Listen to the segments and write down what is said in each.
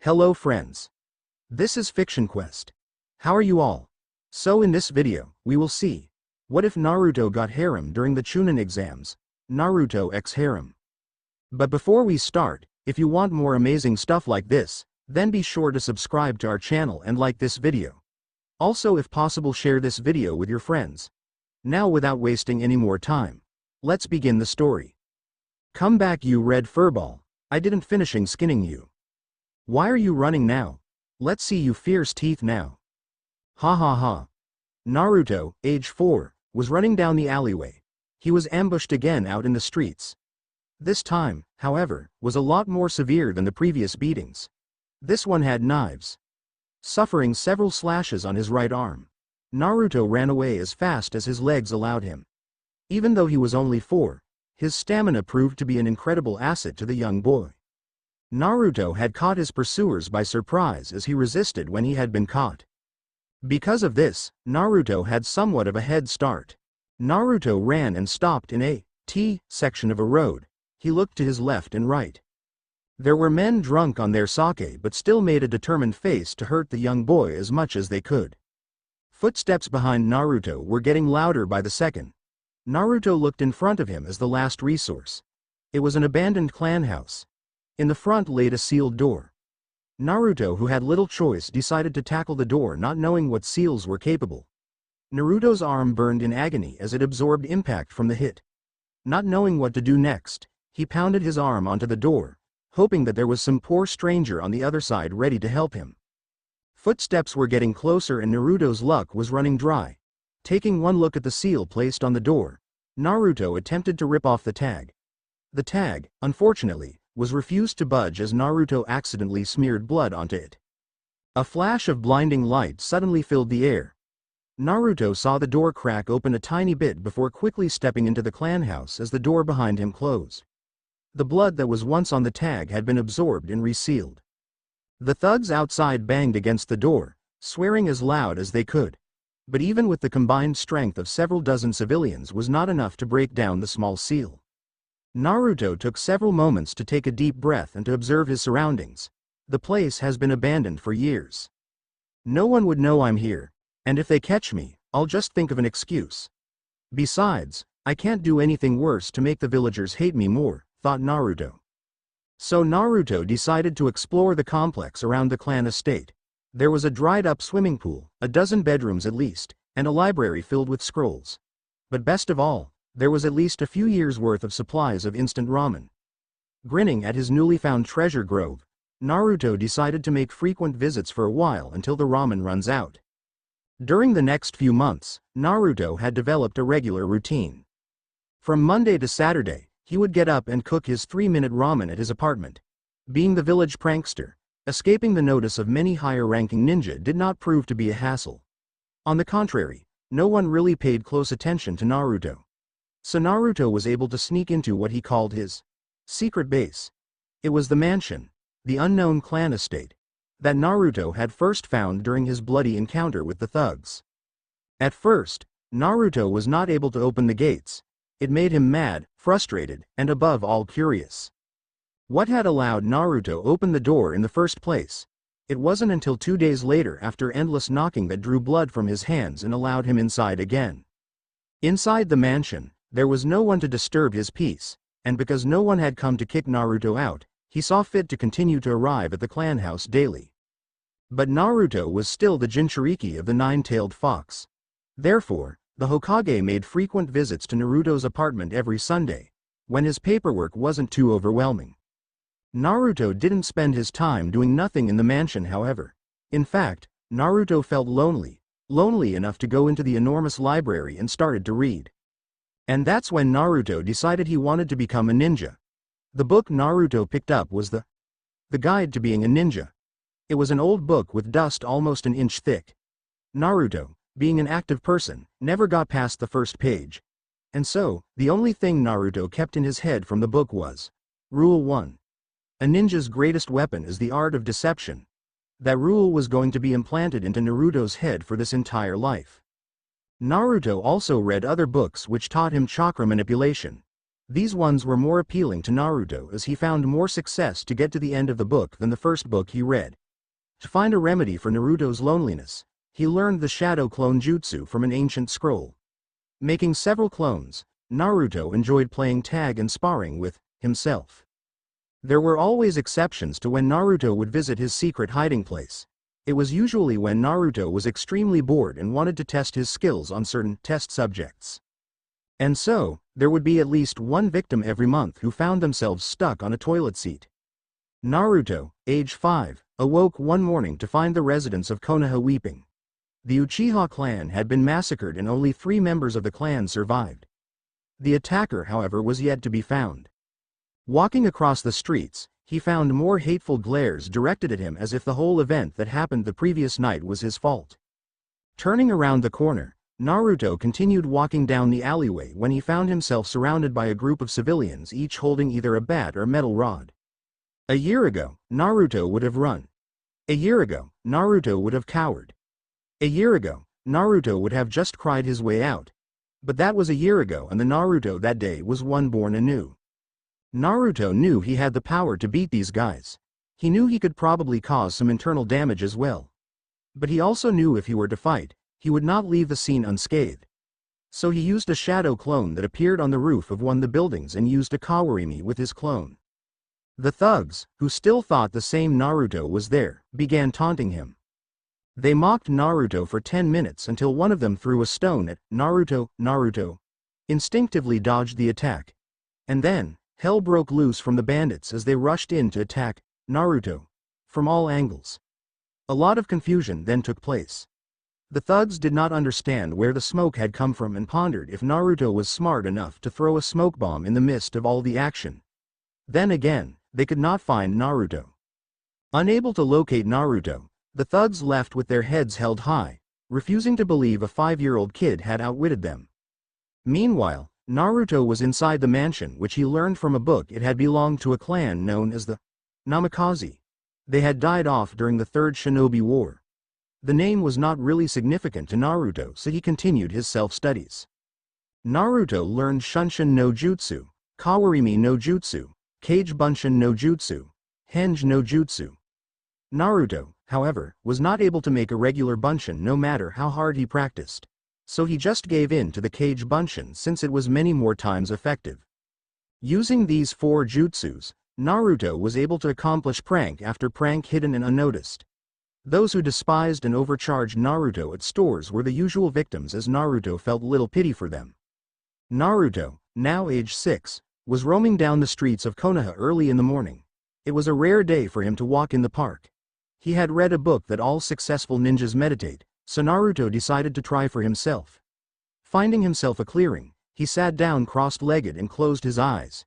Hello friends. This is Fiction Quest. How are you all? So in this video, we will see, what if Naruto got harem during the Chuunin exams? Naruto xHarem. But before we start, if you want more amazing stuff like this, then be sure to subscribe to our channel and like this video. Also, if possible, share this video with your friends. Now without wasting any more time, let's begin the story. Come back, you red furball. I didn't finishing skinning you. Why are you running now? Let's see you fierce teeth now. Ha ha ha. Naruto, age 4, was running down the alleyway. He was ambushed again out in the streets. This time, however, was a lot more severe than the previous beatings. This one had knives. Suffering several slashes on his right arm, Naruto ran away as fast as his legs allowed him. Even though he was only 4, his stamina proved to be an incredible asset to the young boy. Naruto had caught his pursuers by surprise as he resisted when he had been caught. Because of this, Naruto had somewhat of a head start. Naruto ran and stopped in a T section of a road. He looked to his left and right. There were men drunk on their sake but still made a determined face to hurt the young boy as much as they could. Footsteps behind Naruto were getting louder by the second. Naruto looked in front of him as the last resource. It was an abandoned clan house. In the front laid a sealed door. Naruto, who had little choice, decided to tackle the door, not knowing what seals were capable. Naruto's arm burned in agony as it absorbed impact from the hit. Not knowing what to do next, he pounded his arm onto the door, hoping that there was some poor stranger on the other side ready to help him. Footsteps were getting closer and Naruto's luck was running dry. Taking one look at the seal placed on the door, Naruto attempted to rip off the tag. The tag, unfortunately, was refused to budge as Naruto accidentally smeared blood onto it. A flash of blinding light suddenly filled the air. Naruto saw the door crack open a tiny bit before quickly stepping into the clan house as the door behind him closed. The blood that was once on the tag had been absorbed and resealed. The thugs outside banged against the door, swearing as loud as they could. But even with the combined strength of several dozen civilians was not enough to break down the small seal. Naruto took several moments to take a deep breath and to observe his surroundings. The place has been abandoned for years. No one would know I'm here, and if they catch me, I'll just think of an excuse. Besides, I can't do anything worse to make the villagers hate me more, thought Naruto. So Naruto decided to explore the complex around the clan estate. There was a dried-up swimming pool, a dozen bedrooms at least, and a library filled with scrolls. But best of all, there was at least a few years' worth of supplies of instant ramen. Grinning at his newly found treasure grove, Naruto decided to make frequent visits for a while until the ramen runs out. During the next few months, Naruto had developed a regular routine. From Monday to Saturday, he would get up and cook his 3-minute ramen at his apartment. Being the village prankster, escaping the notice of many higher-ranking ninja did not prove to be a hassle. On the contrary, no one really paid close attention to Naruto. So Naruto was able to sneak into what he called his secret base. It was the mansion, the unknown clan estate, that Naruto had first found during his bloody encounter with the thugs. At first, Naruto was not able to open the gates. It made him mad, frustrated, and above all curious. What had allowed Naruto open the door in the first place? It wasn't until 2 days later, after endless knocking, that drew blood from his hands and allowed him inside again. Inside the mansion, there was no one to disturb his peace, and because no one had come to kick Naruto out, he saw fit to continue to arrive at the clan house daily. But Naruto was still the Jinchuriki of the nine-tailed fox. Therefore, the Hokage made frequent visits to Naruto's apartment every Sunday, when his paperwork wasn't too overwhelming. Naruto didn't spend his time doing nothing in the mansion, however. In fact, Naruto felt lonely enough to go into the enormous library and started to read. And that's when Naruto decided he wanted to become a ninja. The book Naruto picked up was the Guide to Being a Ninja. It was an old book with dust almost an inch thick. Naruto, being an active person, never got past the first page. And so, the only thing Naruto kept in his head from the book was Rule 1. A ninja's greatest weapon is the art of deception. That rule was going to be implanted into Naruto's head for this entire life. Naruto also read other books which taught him chakra manipulation. These ones were more appealing to Naruto as he found more success to get to the end of the book than the first book he read. To find a remedy for Naruto's loneliness, he learned the shadow clone jutsu from an ancient scroll. Making several clones, Naruto enjoyed playing tag and sparring with himself. There were always exceptions to when Naruto would visit his secret hiding place. It was usually when Naruto was extremely bored and wanted to test his skills on certain test subjects. And so, there would be at least one victim every month who found themselves stuck on a toilet seat. Naruto, age 5, awoke one morning to find the residents of Konoha weeping. The Uchiha clan had been massacred and only 3 members of the clan survived. The attacker, however, was yet to be found. Walking across the streets, he found more hateful glares directed at him as if the whole event that happened the previous night was his fault. Turning around the corner, Naruto continued walking down the alleyway when he found himself surrounded by a group of civilians, each holding either a bat or metal rod. A year ago, Naruto would have run. A year ago, Naruto would have cowered. A year ago, Naruto would have just cried his way out. But that was a year ago, and the Naruto that day was one born anew. Naruto knew he had the power to beat these guys. He knew he could probably cause some internal damage as well. But he also knew if he were to fight, he would not leave the scene unscathed. So he used a shadow clone that appeared on the roof of one of the buildings and used a kawarimi with his clone. The thugs, who still thought the same Naruto was there, began taunting him. They mocked Naruto for 10 minutes until one of them threw a stone at Naruto. Naruto instinctively dodged the attack. And then, hell broke loose from the bandits as they rushed in to attack Naruto from all angles. A lot of confusion then took place. The thugs did not understand where the smoke had come from and pondered if Naruto was smart enough to throw a smoke bomb in the midst of all the action. Then again, they could not find Naruto. Unable to locate Naruto, the thugs left with their heads held high, refusing to believe a 5-year-old kid had outwitted them. Meanwhile, Naruto was inside the mansion, which he learned from a book it had belonged to a clan known as the Namikaze. They had died off during the Third Shinobi War. The name was not really significant to Naruto, so he continued his self-studies. Naruto learned Shunshin no Jutsu, Kawarimi no Jutsu, Kage Bunshin no Jutsu, Henge no Jutsu. Naruto, however, was not able to make a regular Bunshin no matter how hard he practiced. So he just gave in to the Kage Bunshin since it was many more times effective. Using these 4 jutsus, Naruto was able to accomplish prank after prank hidden and unnoticed. Those who despised and overcharged Naruto at stores were the usual victims, as Naruto felt little pity for them. Naruto, now age 6, was roaming down the streets of Konoha early in the morning. It was a rare day for him to walk in the park. He had read a book that all successful ninjas meditate, so Naruto decided to try for himself. Finding himself a clearing, he sat down crossed-legged and closed his eyes.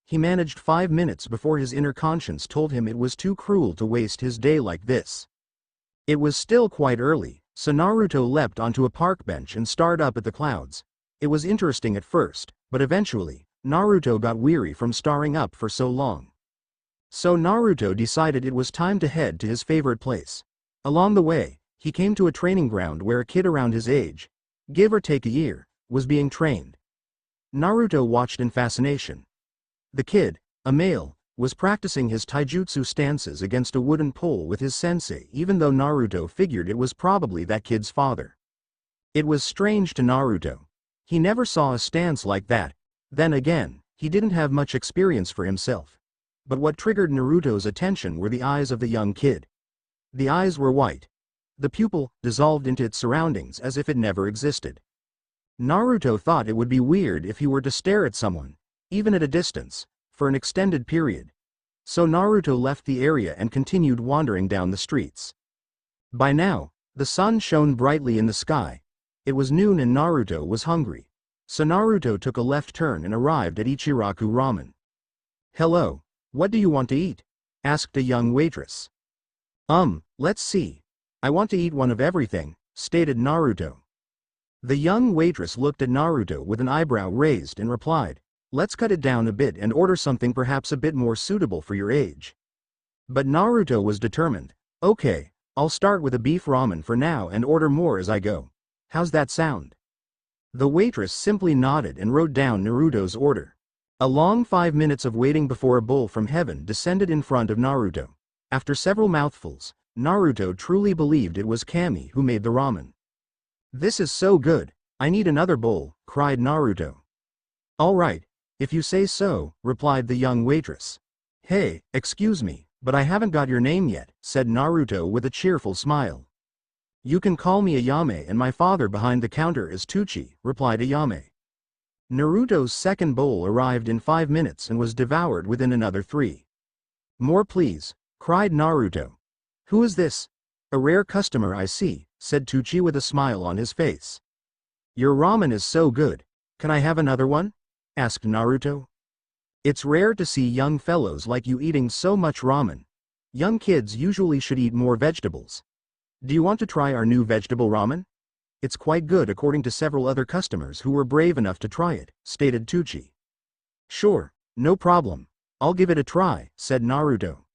He managed 5 minutes before his inner conscience told him it was too cruel to waste his day like this. It was still quite early, so Naruto leapt onto a park bench and stared up at the clouds. It was interesting at first, but eventually, Naruto got weary from staring up for so long. So Naruto decided it was time to head to his favorite place. Along the way, he came to a training ground where a kid around his age, give or take a year, was being trained. Naruto watched in fascination. The kid, a male, was practicing his taijutsu stances against a wooden pole with his sensei, even though Naruto figured it was probably that kid's father. It was strange to Naruto. He never saw a stance like that. Then again, he didn't have much experience for himself. But what triggered Naruto's attention were the eyes of the young kid. The eyes were white. The pupil dissolved into its surroundings as if it never existed. Naruto thought it would be weird if he were to stare at someone, even at a distance, for an extended period. So Naruto left the area and continued wandering down the streets. By now, the sun shone brightly in the sky. It was noon and Naruto was hungry. So Naruto took a left turn and arrived at Ichiraku Ramen. "Hello, what do you want to eat?" asked a young waitress. Let's see. I want to eat one of everything," stated Naruto. The young waitress looked at Naruto with an eyebrow raised and replied, "Let's cut it down a bit and order something perhaps a bit more suitable for your age." But Naruto was determined. "Okay, I'll start with a beef ramen for now and order more as I go. How's that sound?" The waitress simply nodded and wrote down Naruto's order. A long 5 minutes of waiting before a bowl from heaven descended in front of Naruto. After several mouthfuls, Naruto truly believed it was Kami who made the ramen. "This is so good, I need another bowl," cried Naruto. "All right, if you say so," replied the young waitress. "Hey, excuse me, but I haven't got your name yet," said Naruto with a cheerful smile. "You can call me Ayame, and my father behind the counter is Tucci," replied Ayame. Naruto's second bowl arrived in 5 minutes and was devoured within another 3. "More please," cried Naruto. "Who is this? A rare customer I see," said Tucci with a smile on his face. "Your ramen is so good, can I have another one?" asked Naruto. "It's rare to see young fellows like you eating so much ramen. Young kids usually should eat more vegetables. Do you want to try our new vegetable ramen? It's quite good according to several other customers who were brave enough to try it," stated Tucci. "Sure, no problem. I'll give it a try," said Naruto.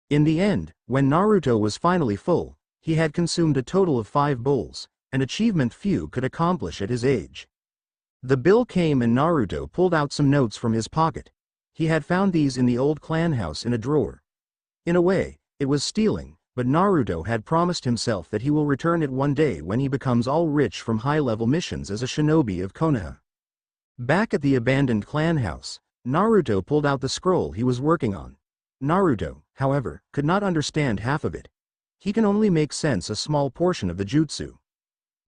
In the end, when Naruto was finally full, he had consumed a total of 5 bowls, an achievement few could accomplish at his age. The bill came and Naruto pulled out some notes from his pocket. He had found these in the old clan house in a drawer. In a way, it was stealing, but Naruto had promised himself that he will return it one day when he becomes all rich from high-level missions as a shinobi of Konoha. Back at the abandoned clan house, Naruto pulled out the scroll he was working on. Naruto, however, could not understand half of it. He can only make sense a small portion of the jutsu.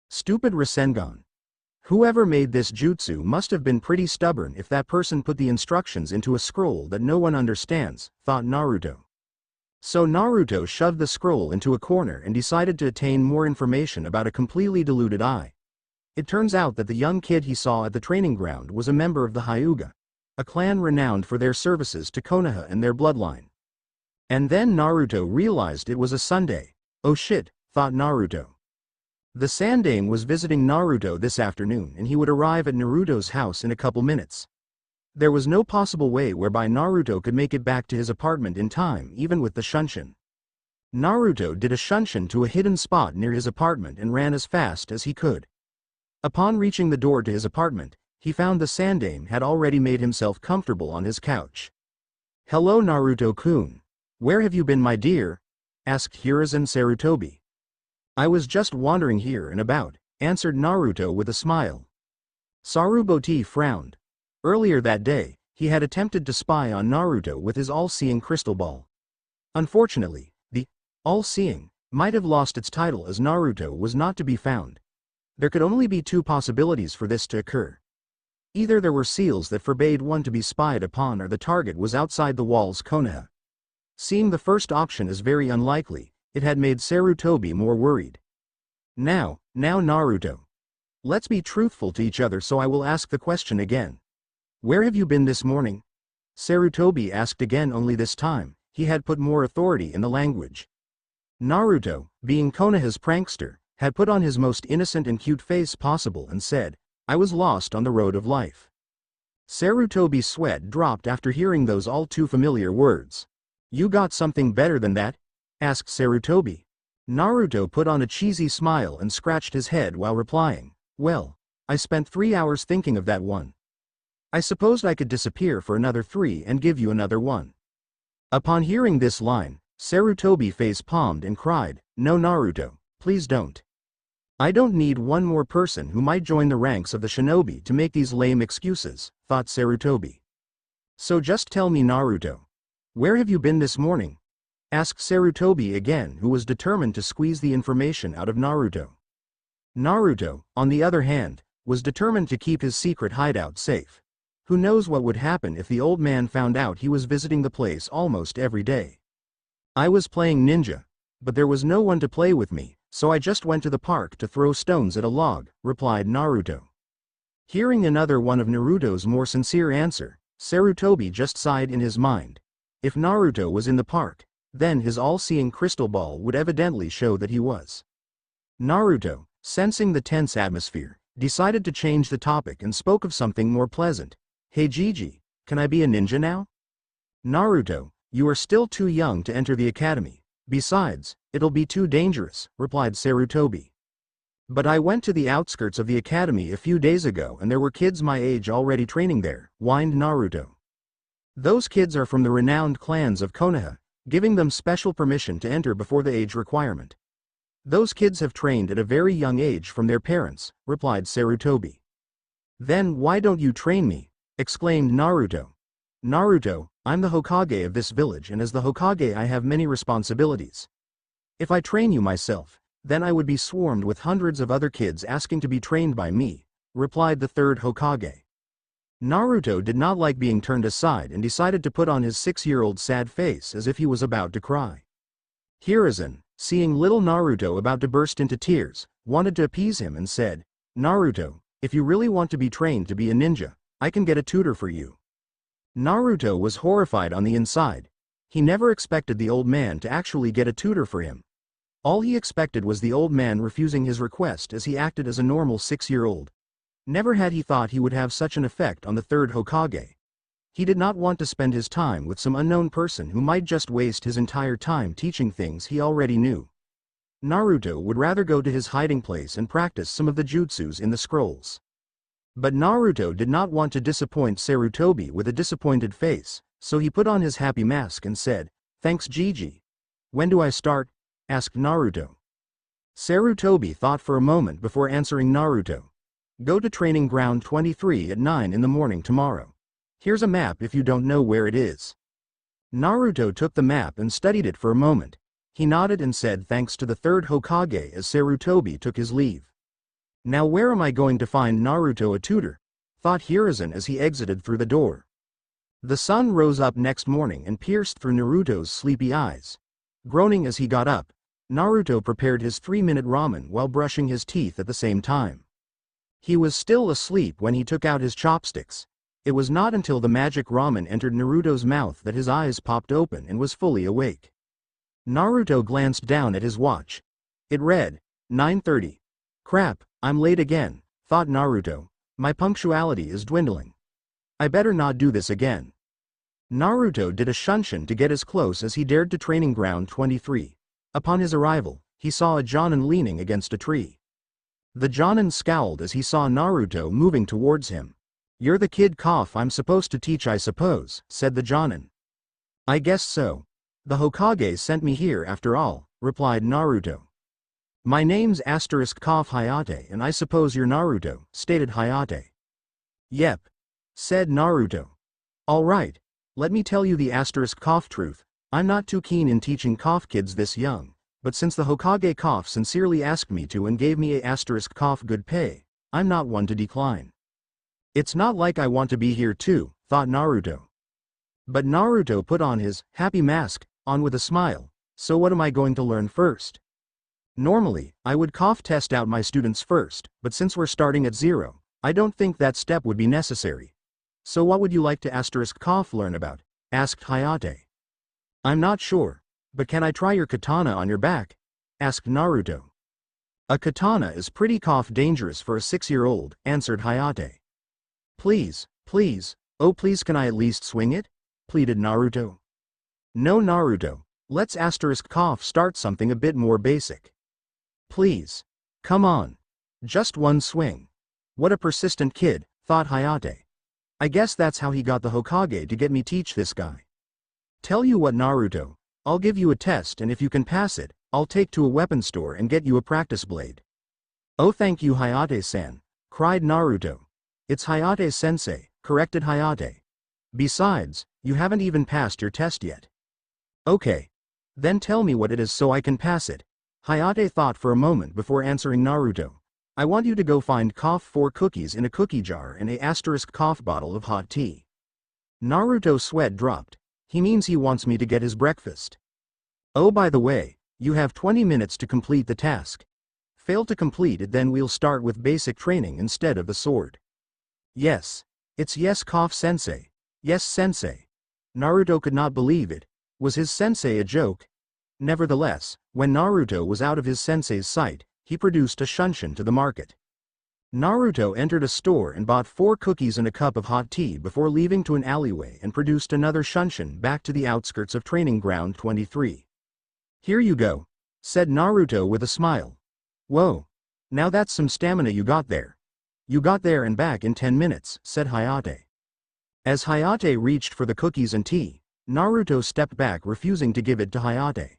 Stupid Rasengan. Whoever made this jutsu must have been pretty stubborn if that person put the instructions into a scroll that no one understands, thought Naruto. So Naruto shoved the scroll into a corner and decided to attain more information about a completely deluded eye. It turns out that the young kid he saw at the training ground was a member of the Hyuga, a clan renowned for their services to Konoha and their bloodline. And then Naruto realized it was a Sunday. Oh shit, thought Naruto. The Sandaime was visiting Naruto this afternoon and he would arrive at Naruto's house in a couple minutes. There was no possible way whereby Naruto could make it back to his apartment in time even with the shunshin. Naruto did a shunshin to a hidden spot near his apartment and ran as fast as he could. Upon reaching the door to his apartment, he found the Sandaime had already made himself comfortable on his couch. "Hello Naruto-kun. Where have you been, my dear?" asked Hiruzen Sarutobi. "I was just wandering here and about," answered Naruto with a smile. Saruboti frowned. Earlier that day, he had attempted to spy on Naruto with his all-seeing crystal ball. Unfortunately, the all-seeing might have lost its title as Naruto was not to be found. There could only be 2 possibilities for this to occur. Either there were seals that forbade one to be spied upon or the target was outside the walls Konoha. Seeing the first option as very unlikely, it had made Sarutobi more worried. Now Naruto. Let's be truthful to each other, so I will ask the question again. Where have you been this morning? Sarutobi asked again, only this time, he had put more authority in the language. Naruto, being Konoha's prankster, had put on his most innocent and cute face possible and said, "I was lost on the road of life." Sarutobi's sweat dropped after hearing those all too familiar words. "You got something better than that?" asked Sarutobi. Naruto put on a cheesy smile and scratched his head while replying, "Well, I spent 3 hours thinking of that one. I supposed I could disappear for another 3 and give you another one." Upon hearing this line, Sarutobi face-palmed and cried, "No Naruto, please don't. I don't need one more person who might join the ranks of the shinobi to make these lame excuses," thought Sarutobi. "So just tell me Naruto. Where have you been this morning?" asked Sarutobi again, who was determined to squeeze the information out of Naruto. Naruto, on the other hand, was determined to keep his secret hideout safe. Who knows what would happen if the old man found out he was visiting the place almost every day. "I was playing ninja, but there was no one to play with me, so I just went to the park to throw stones at a log," replied Naruto. Hearing another one of Naruto's more sincere answer, Sarutobi just sighed in his mind. If Naruto was in the park, then his all-seeing crystal ball would evidently show that he was. Naruto, sensing the tense atmosphere, decided to change the topic and spoke of something more pleasant. "Hey Gigi, can I be a ninja now?" "Naruto, you are still too young to enter the academy. Besides, it'll be too dangerous," replied Sarutobi. But I went to the outskirts of the academy a few days ago and there were kids my age already training there, whined Naruto. Those kids are from the renowned clans of Konoha, giving them special permission to enter before the age requirement. Those kids have trained at a very young age from their parents, replied Sarutobi. Then why don't you train me? Exclaimed Naruto. Naruto, I'm the Hokage of this village and as the Hokage I have many responsibilities. If I train you myself, then I would be swarmed with hundreds of other kids asking to be trained by me, replied the third Hokage. Naruto did not like being turned aside and decided to put on his 6-year-old sad face as if he was about to cry. Hiruzen, seeing little Naruto about to burst into tears, wanted to appease him and said, Naruto, if you really want to be trained to be a ninja, I can get a tutor for you. Naruto was horrified on the inside. He never expected the old man to actually get a tutor for him. All he expected was the old man refusing his request as he acted as a normal 6-year-old. Never had he thought he would have such an effect on the third Hokage. He did not want to spend his time with some unknown person who might just waste his entire time teaching things he already knew. Naruto would rather go to his hiding place and practice some of the jutsus in the scrolls. But Naruto did not want to disappoint Sarutobi with a disappointed face, so he put on his happy mask and said, Thanks Gigi. When do I start? Asked Naruto. Sarutobi thought for a moment before answering Naruto. Go to training ground 23 at 9 in the morning tomorrow. Here's a map if you don't know where it is. Naruto took the map and studied it for a moment. He nodded and said thanks to the third Hokage as Sarutobi took his leave. Now where am I going to find Naruto a tutor? Thought Hiruzen as he exited through the door. The sun rose up next morning and pierced through Naruto's sleepy eyes. Groaning as he got up, Naruto prepared his 3-minute ramen while brushing his teeth at the same time. He was still asleep when he took out his chopsticks. It was not until the magic ramen entered Naruto's mouth that his eyes popped open and was fully awake. Naruto glanced down at his watch. It read, 9:30. Crap, I'm late again, thought Naruto. My punctuality is dwindling. I better not do this again. Naruto did a shunshin to get as close as he dared to training ground 23. Upon his arrival, he saw a Jonin leaning against a tree. The Jonin scowled as he saw Naruto moving towards him. You're the kid cough I'm supposed to teach I suppose, said the Jonin. I guess so. The Hokage sent me here after all, replied Naruto. My name's cough Hayate and I suppose you're Naruto, stated Hayate. Yep. Said Naruto. Alright, let me tell you the cough truth. I'm not too keen in teaching cough kids this young, but since the Hokage cough sincerely asked me to and gave me a cough good pay, I'm not one to decline. It's not like I want to be here too, thought Naruto. But Naruto put on his happy mask, on with a smile, so what am I going to learn first? Normally, I would cough test out my students first, but since we're starting at 0, I don't think that step would be necessary. So what would you like to cough learn about? Asked Hayate. I'm not sure, but can I try your katana on your back? Asked Naruto. A katana is pretty cough dangerous for a 6-year-old, answered Hayate. Please, oh please can I at least swing it? Pleaded Naruto. No Naruto, let's cough start something a bit more basic. Please. Come on. Just one swing. What a persistent kid, thought Hayate. I guess that's how he got the Hokage to get me teach this guy. Tell you what Naruto, I'll give you a test and if you can pass it, I'll take to a weapon store and get you a practice blade. Oh thank you Hayate-san, cried Naruto. It's Hayate-sensei, corrected Hayate. Besides, you haven't even passed your test yet. Okay. Then tell me what it is so I can pass it. Hayate thought for a moment before answering Naruto. I want you to go find 4 cookies in a cookie jar and a cough bottle of hot tea. Naruto's sweat dropped. He means he wants me to get his breakfast. Oh by the way, you have 20 minutes to complete the task. Fail to complete it then we'll start with basic training instead of the sword. Yes. It's yes cough sensei. Yes sensei. Naruto could not believe it. Was his sensei a joke? Nevertheless, when Naruto was out of his sensei's sight, he produced a shunshin to the market. Naruto entered a store and bought 4 cookies and a cup of hot tea before leaving to an alleyway and produced another shunshin back to the outskirts of training ground 23. Here you go, said Naruto with a smile. Whoa. Now that's some stamina you got there. You got there and back in 10 minutes, said Hayate. As Hayate reached for the cookies and tea, Naruto stepped back, refusing to give it to Hayate.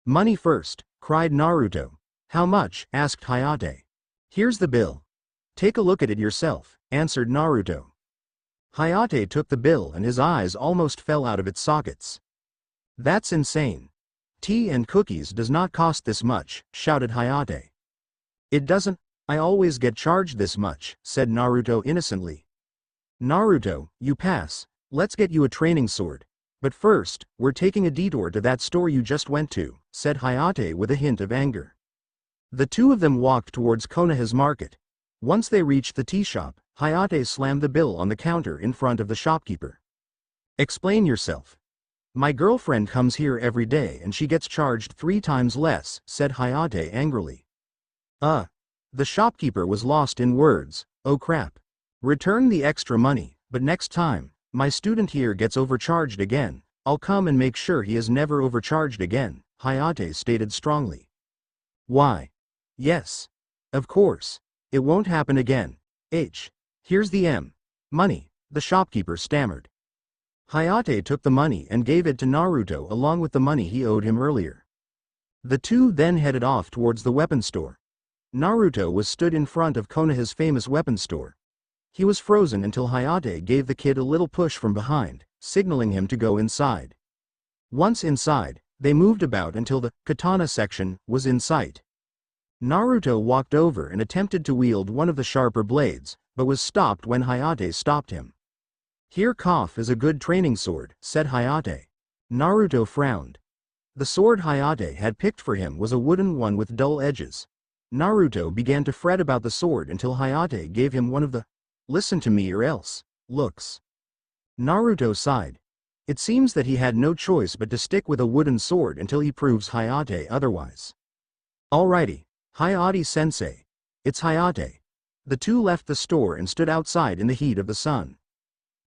Money first, cried Naruto. How much? Asked Hayate. Here's the bill. Take a look at it yourself, answered Naruto. Hayate took the bill and his eyes almost fell out of its sockets. That's insane. Tea and cookies does not cost this much, shouted Hayate. It doesn't, I always get charged this much, said Naruto innocently. Naruto, you pass, let's get you a training sword. But first, we're taking a detour to that store you just went to, said Hayate with a hint of anger. The two of them walked towards Konoha's market. Once they reached the tea shop, Hayate slammed the bill on the counter in front of the shopkeeper. Explain yourself. My girlfriend comes here every day and she gets charged 3 times less, said Hayate angrily. The shopkeeper was lost in words. Oh crap. Return the extra money, but next time, my student here gets overcharged again, I'll come and make sure he is never overcharged again, Hayate stated strongly. Why? Yes. Of course. It won't happen again. Here's the money, the shopkeeper stammered. Hayate took the money and gave it to Naruto along with the money he owed him earlier. The two then headed off towards the weapon store. Naruto was stood in front of Konoha's famous weapon store. He was frozen until Hayate gave the kid a little push from behind, signaling him to go inside. Once inside, they moved about until the katana section was in sight. Naruto walked over and attempted to wield one of the sharper blades, but was stopped when Hayate stopped him. Here is a good training sword, said Hayate. Naruto frowned. The sword Hayate had picked for him was a wooden one with dull edges. Naruto began to fret about the sword until Hayate gave him one of the "listen to me or else" looks. Naruto sighed. It seems that he had no choice but to stick with a wooden sword until he proves Hayate otherwise. Alrighty, Hayate-sensei. It's Hayate. The two left the store and stood outside in the heat of the sun.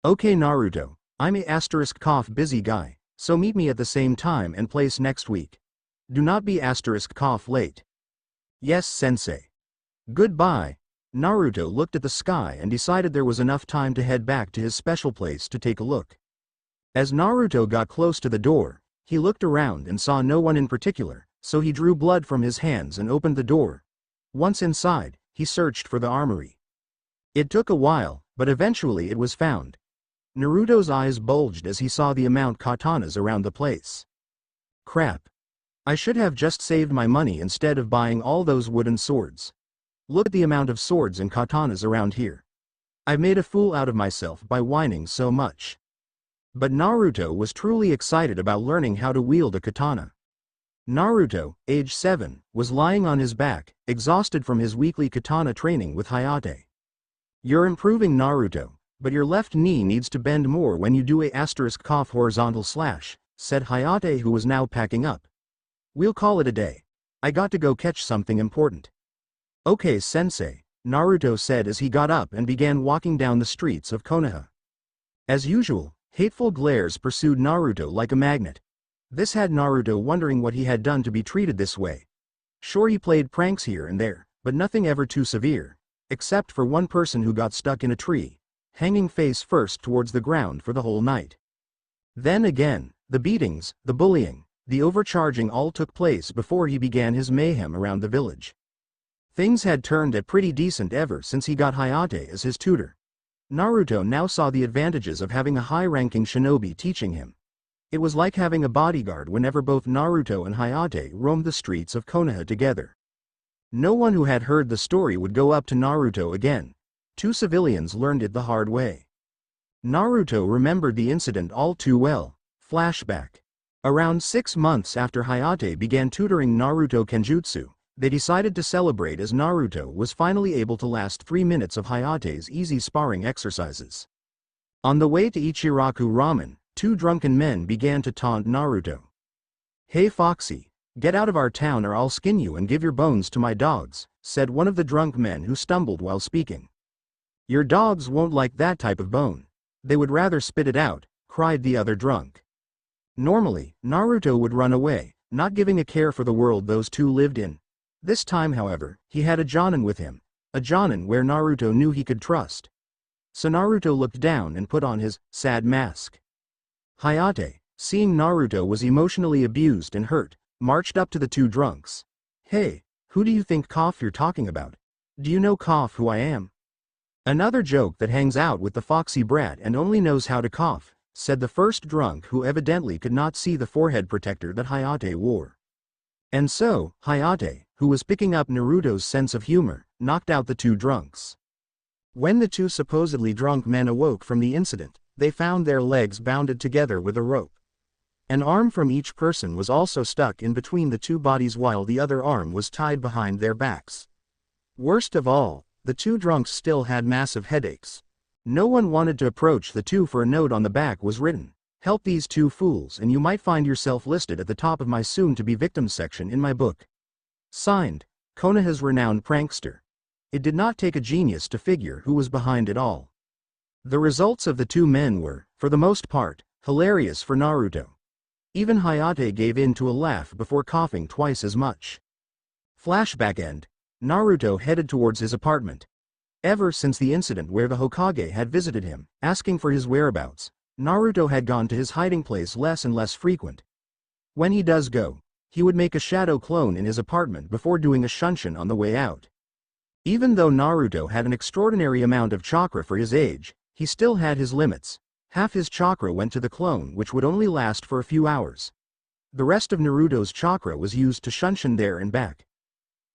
Okay Naruto, I'm a busy guy, so meet me at the same time and place next week. Do not be late. Yes sensei. Goodbye. Naruto looked at the sky and decided there was enough time to head back to his special place to take a look. As Naruto got close to the door, he looked around and saw no one in particular, so he drew blood from his hands and opened the door. Once inside, he searched for the armory. It took a while, but eventually it was found. Naruto's eyes bulged as he saw the amount katanas around the place. Crap. I should have just saved my money instead of buying all those wooden swords. Look at the amount of swords and katanas around here. I've made a fool out of myself by whining so much. But Naruto was truly excited about learning how to wield a katana. Naruto, age 7, was lying on his back, exhausted from his weekly katana training with Hayate. You're improving Naruto, but your left knee needs to bend more when you do a horizontal slash, said Hayate, who was now packing up. We'll call it a day. I got to go catch something important. Okay sensei, Naruto said as he got up and began walking down the streets of Konoha. As usual, hateful glares pursued Naruto like a magnet. This had Naruto wondering what he had done to be treated this way. Sure, he played pranks here and there, but nothing ever too severe, except for one person who got stuck in a tree, hanging face first towards the ground for the whole night. Then again, the beatings, the bullying, the overcharging all took place before he began his mayhem around the village. Things had turned out pretty decent ever since he got Hayate as his tutor. Naruto now saw the advantages of having a high-ranking shinobi teaching him. It was like having a bodyguard whenever both Naruto and Hayate roamed the streets of Konoha together. No one who had heard the story would go up to Naruto again. Two civilians learned it the hard way. Naruto remembered the incident all too well. Flashback. Around 6 months after Hayate began tutoring Naruto Kenjutsu, they decided to celebrate as Naruto was finally able to last 3 minutes of Hayate's easy sparring exercises. On the way to Ichiraku Ramen, 2 drunken men began to taunt Naruto. Hey Foxy, get out of our town or I'll skin you and give your bones to my dogs, said one of the drunk men who stumbled while speaking. Your dogs won't like that type of bone. They would rather spit it out, cried the other drunk. Normally, Naruto would run away, not giving a care for the world those two lived in. This time however, he had a Jonin with him, a Jonin where Naruto knew he could trust. So Naruto looked down and put on his sad mask. Hayate, seeing Naruto was emotionally abused and hurt, marched up to the two drunks. "Hey, who do you think cough you're talking about? Do you know cough who I am?" "Another joke that hangs out with the foxy brat and only knows how to cough," said the first drunk, who evidently could not see the forehead protector that Hayate wore. And so, Hayate, who was picking up Naruto's sense of humor, knocked out the two drunks. When the two supposedly drunk men awoke from the incident, they found their legs bounded together with a rope. An arm from each person was also stuck in between the two bodies while the other arm was tied behind their backs. Worst of all, the two drunks still had massive headaches. No one wanted to approach the two, for a note on the back was written, "Help these two fools and you might find yourself listed at the top of my soon-to-be victims section in my book." Signed, Konoha's renowned prankster. It did not take a genius to figure who was behind it all. The results of the two men were, for the most part, hilarious for Naruto. Even Hayate gave in to a laugh before coughing twice as much. Flashback end. Naruto headed towards his apartment. Ever since the incident where the Hokage had visited him, asking for his whereabouts, Naruto had gone to his hiding place less and less frequent. When he does go, he would make a shadow clone in his apartment before doing a shunshin on the way out. Even though Naruto had an extraordinary amount of chakra for his age, he still had his limits. Half his chakra went to the clone, which would only last for a few hours. The rest of Naruto's chakra was used to shunshin there and back.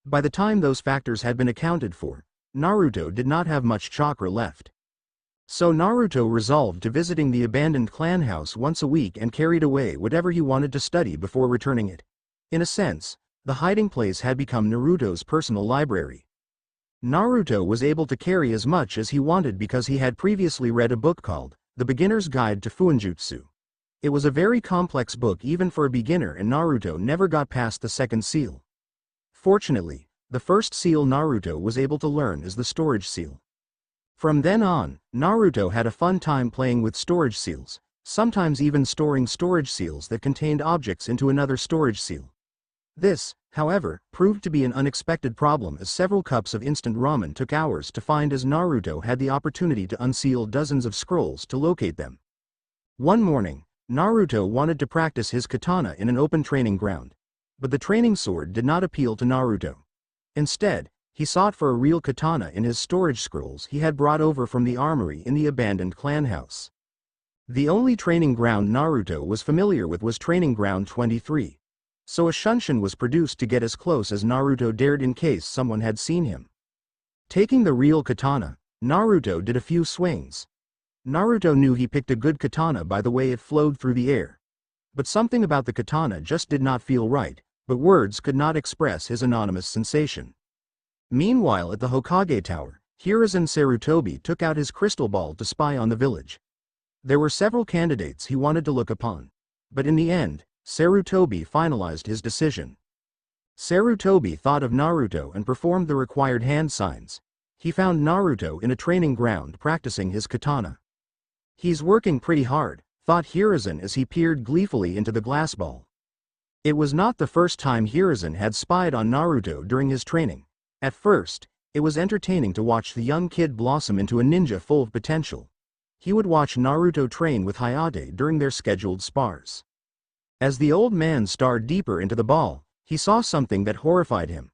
By the time those factors had been accounted for, Naruto did not have much chakra left. So Naruto resolved to visiting the abandoned clan house once a week and carried away whatever he wanted to study before returning it. In a sense, the hiding place had become Naruto's personal library. Naruto was able to carry as much as he wanted because he had previously read a book called The Beginner's Guide to Fuinjutsu. It was a very complex book even for a beginner, and Naruto never got past the second seal. Fortunately, the first seal Naruto was able to learn is the storage seal. From then on, Naruto had a fun time playing with storage seals, sometimes even storing storage seals that contained objects into another storage seal. This, however, proved to be an unexpected problem, as several cups of instant ramen took hours to find, as Naruto had the opportunity to unseal dozens of scrolls to locate them. One morning, Naruto wanted to practice his katana in an open training ground. But the training sword did not appeal to Naruto. Instead, he sought for a real katana in his storage scrolls he had brought over from the armory in the abandoned clan house. The only training ground Naruto was familiar with was Training Ground 23. So a shunshin was produced to get as close as Naruto dared in case someone had seen him. Taking the real katana, Naruto did a few swings. Naruto knew he picked a good katana by the way it flowed through the air. But something about the katana just did not feel right, but words could not express his anonymous sensation. Meanwhile, at the Hokage Tower, Hiruzen Sarutobi took out his crystal ball to spy on the village. There were several candidates he wanted to look upon. But in the end, Sarutobi finalized his decision. Sarutobi thought of Naruto and performed the required hand signs. He found Naruto in a training ground practicing his katana. "He's working pretty hard," thought Hiruzen as he peered gleefully into the glass ball. It was not the first time Hiruzen had spied on Naruto during his training. At first, it was entertaining to watch the young kid blossom into a ninja full of potential. He would watch Naruto train with Hayate during their scheduled spars. As the old man stared deeper into the ball, he saw something that horrified him.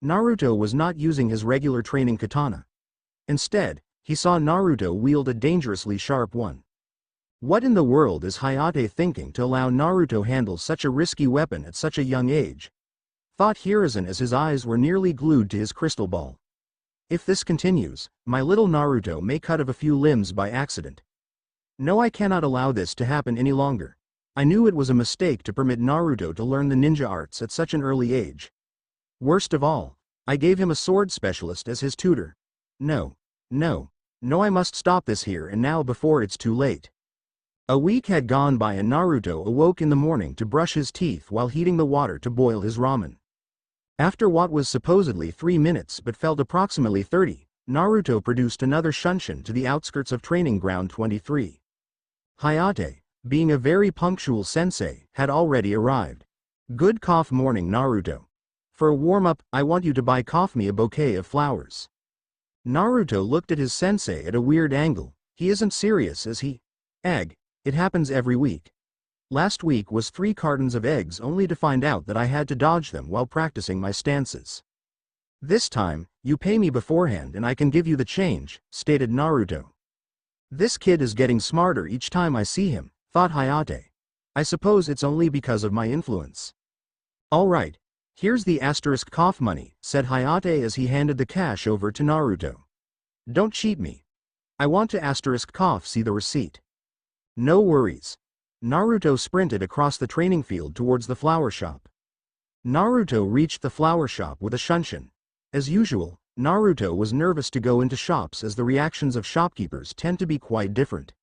Naruto was not using his regular training katana. Instead, he saw Naruto wield a dangerously sharp one. What in the world is Hayate thinking to allow Naruto handle such a risky weapon at such a young age? Thought Hiruzen as his eyes were nearly glued to his crystal ball. If this continues, my little Naruto may cut off a few limbs by accident. No, I cannot allow this to happen any longer. I knew it was a mistake to permit Naruto to learn the ninja arts at such an early age. Worst of all, I gave him a sword specialist as his tutor. No, I must stop this here and now before it's too late. A week had gone by and Naruto awoke in the morning to brush his teeth while heating the water to boil his ramen. After what was supposedly 3 minutes but felt approximately 30, Naruto produced another shunshin to the outskirts of Training Ground 23. Hayate, being a very punctual sensei, had already arrived. "Good cough morning, Naruto." For a warm-up, I want you to buy me a bouquet of flowers. Naruto looked at his sensei at a weird angle. He isn't serious, is he? Egg. It happens every week. Last week was 3 cartons of eggs only to find out that I had to dodge them while practicing my stances. This time, you pay me beforehand and I can give you the change, stated Naruto. This kid is getting smarter each time I see him, thought Hayate. I suppose it's only because of my influence. Alright. Here's the *cough money, said Hayate as he handed the cash over to Naruto. Don't cheat me. I want to *cough see the receipt. No worries. Naruto sprinted across the training field towards the flower shop. Naruto reached the flower shop with a shunshin. As usual, Naruto was nervous to go into shops as the reactions of shopkeepers tend to be quite different.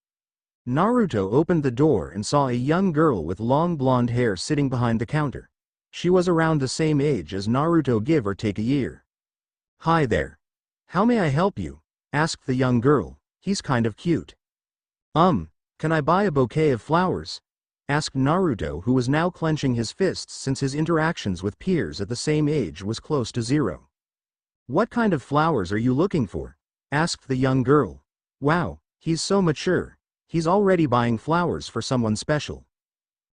Naruto opened the door and saw a young girl with long blonde hair sitting behind the counter. She was around the same age as Naruto, give or take a year. Hi there. How may I help you? Asked the young girl. He's kind of cute. Can I buy a bouquet of flowers? Asked Naruto, who was now clenching his fists since his interactions with peers at the same age was close to zero. What kind of flowers are you looking for? Asked the young girl. Wow, he's so mature. He's already buying flowers for someone special.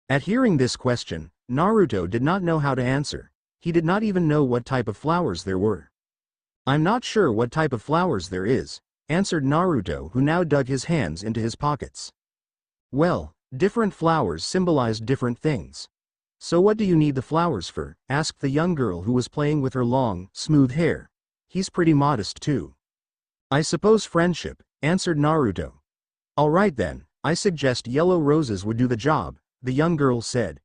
At hearing this question, Naruto did not know how to answer. He did not even know what type of flowers there were. I'm not sure what type of flowers there is, answered Naruto, who now dug his hands into his pockets. Well, different flowers symbolize different things. So what do you need the flowers for? Asked the young girl who was playing with her long, smooth hair. He's pretty modest too. I suppose friendship, answered Naruto. Alright then, I suggest yellow roses would do the job, the young girl said.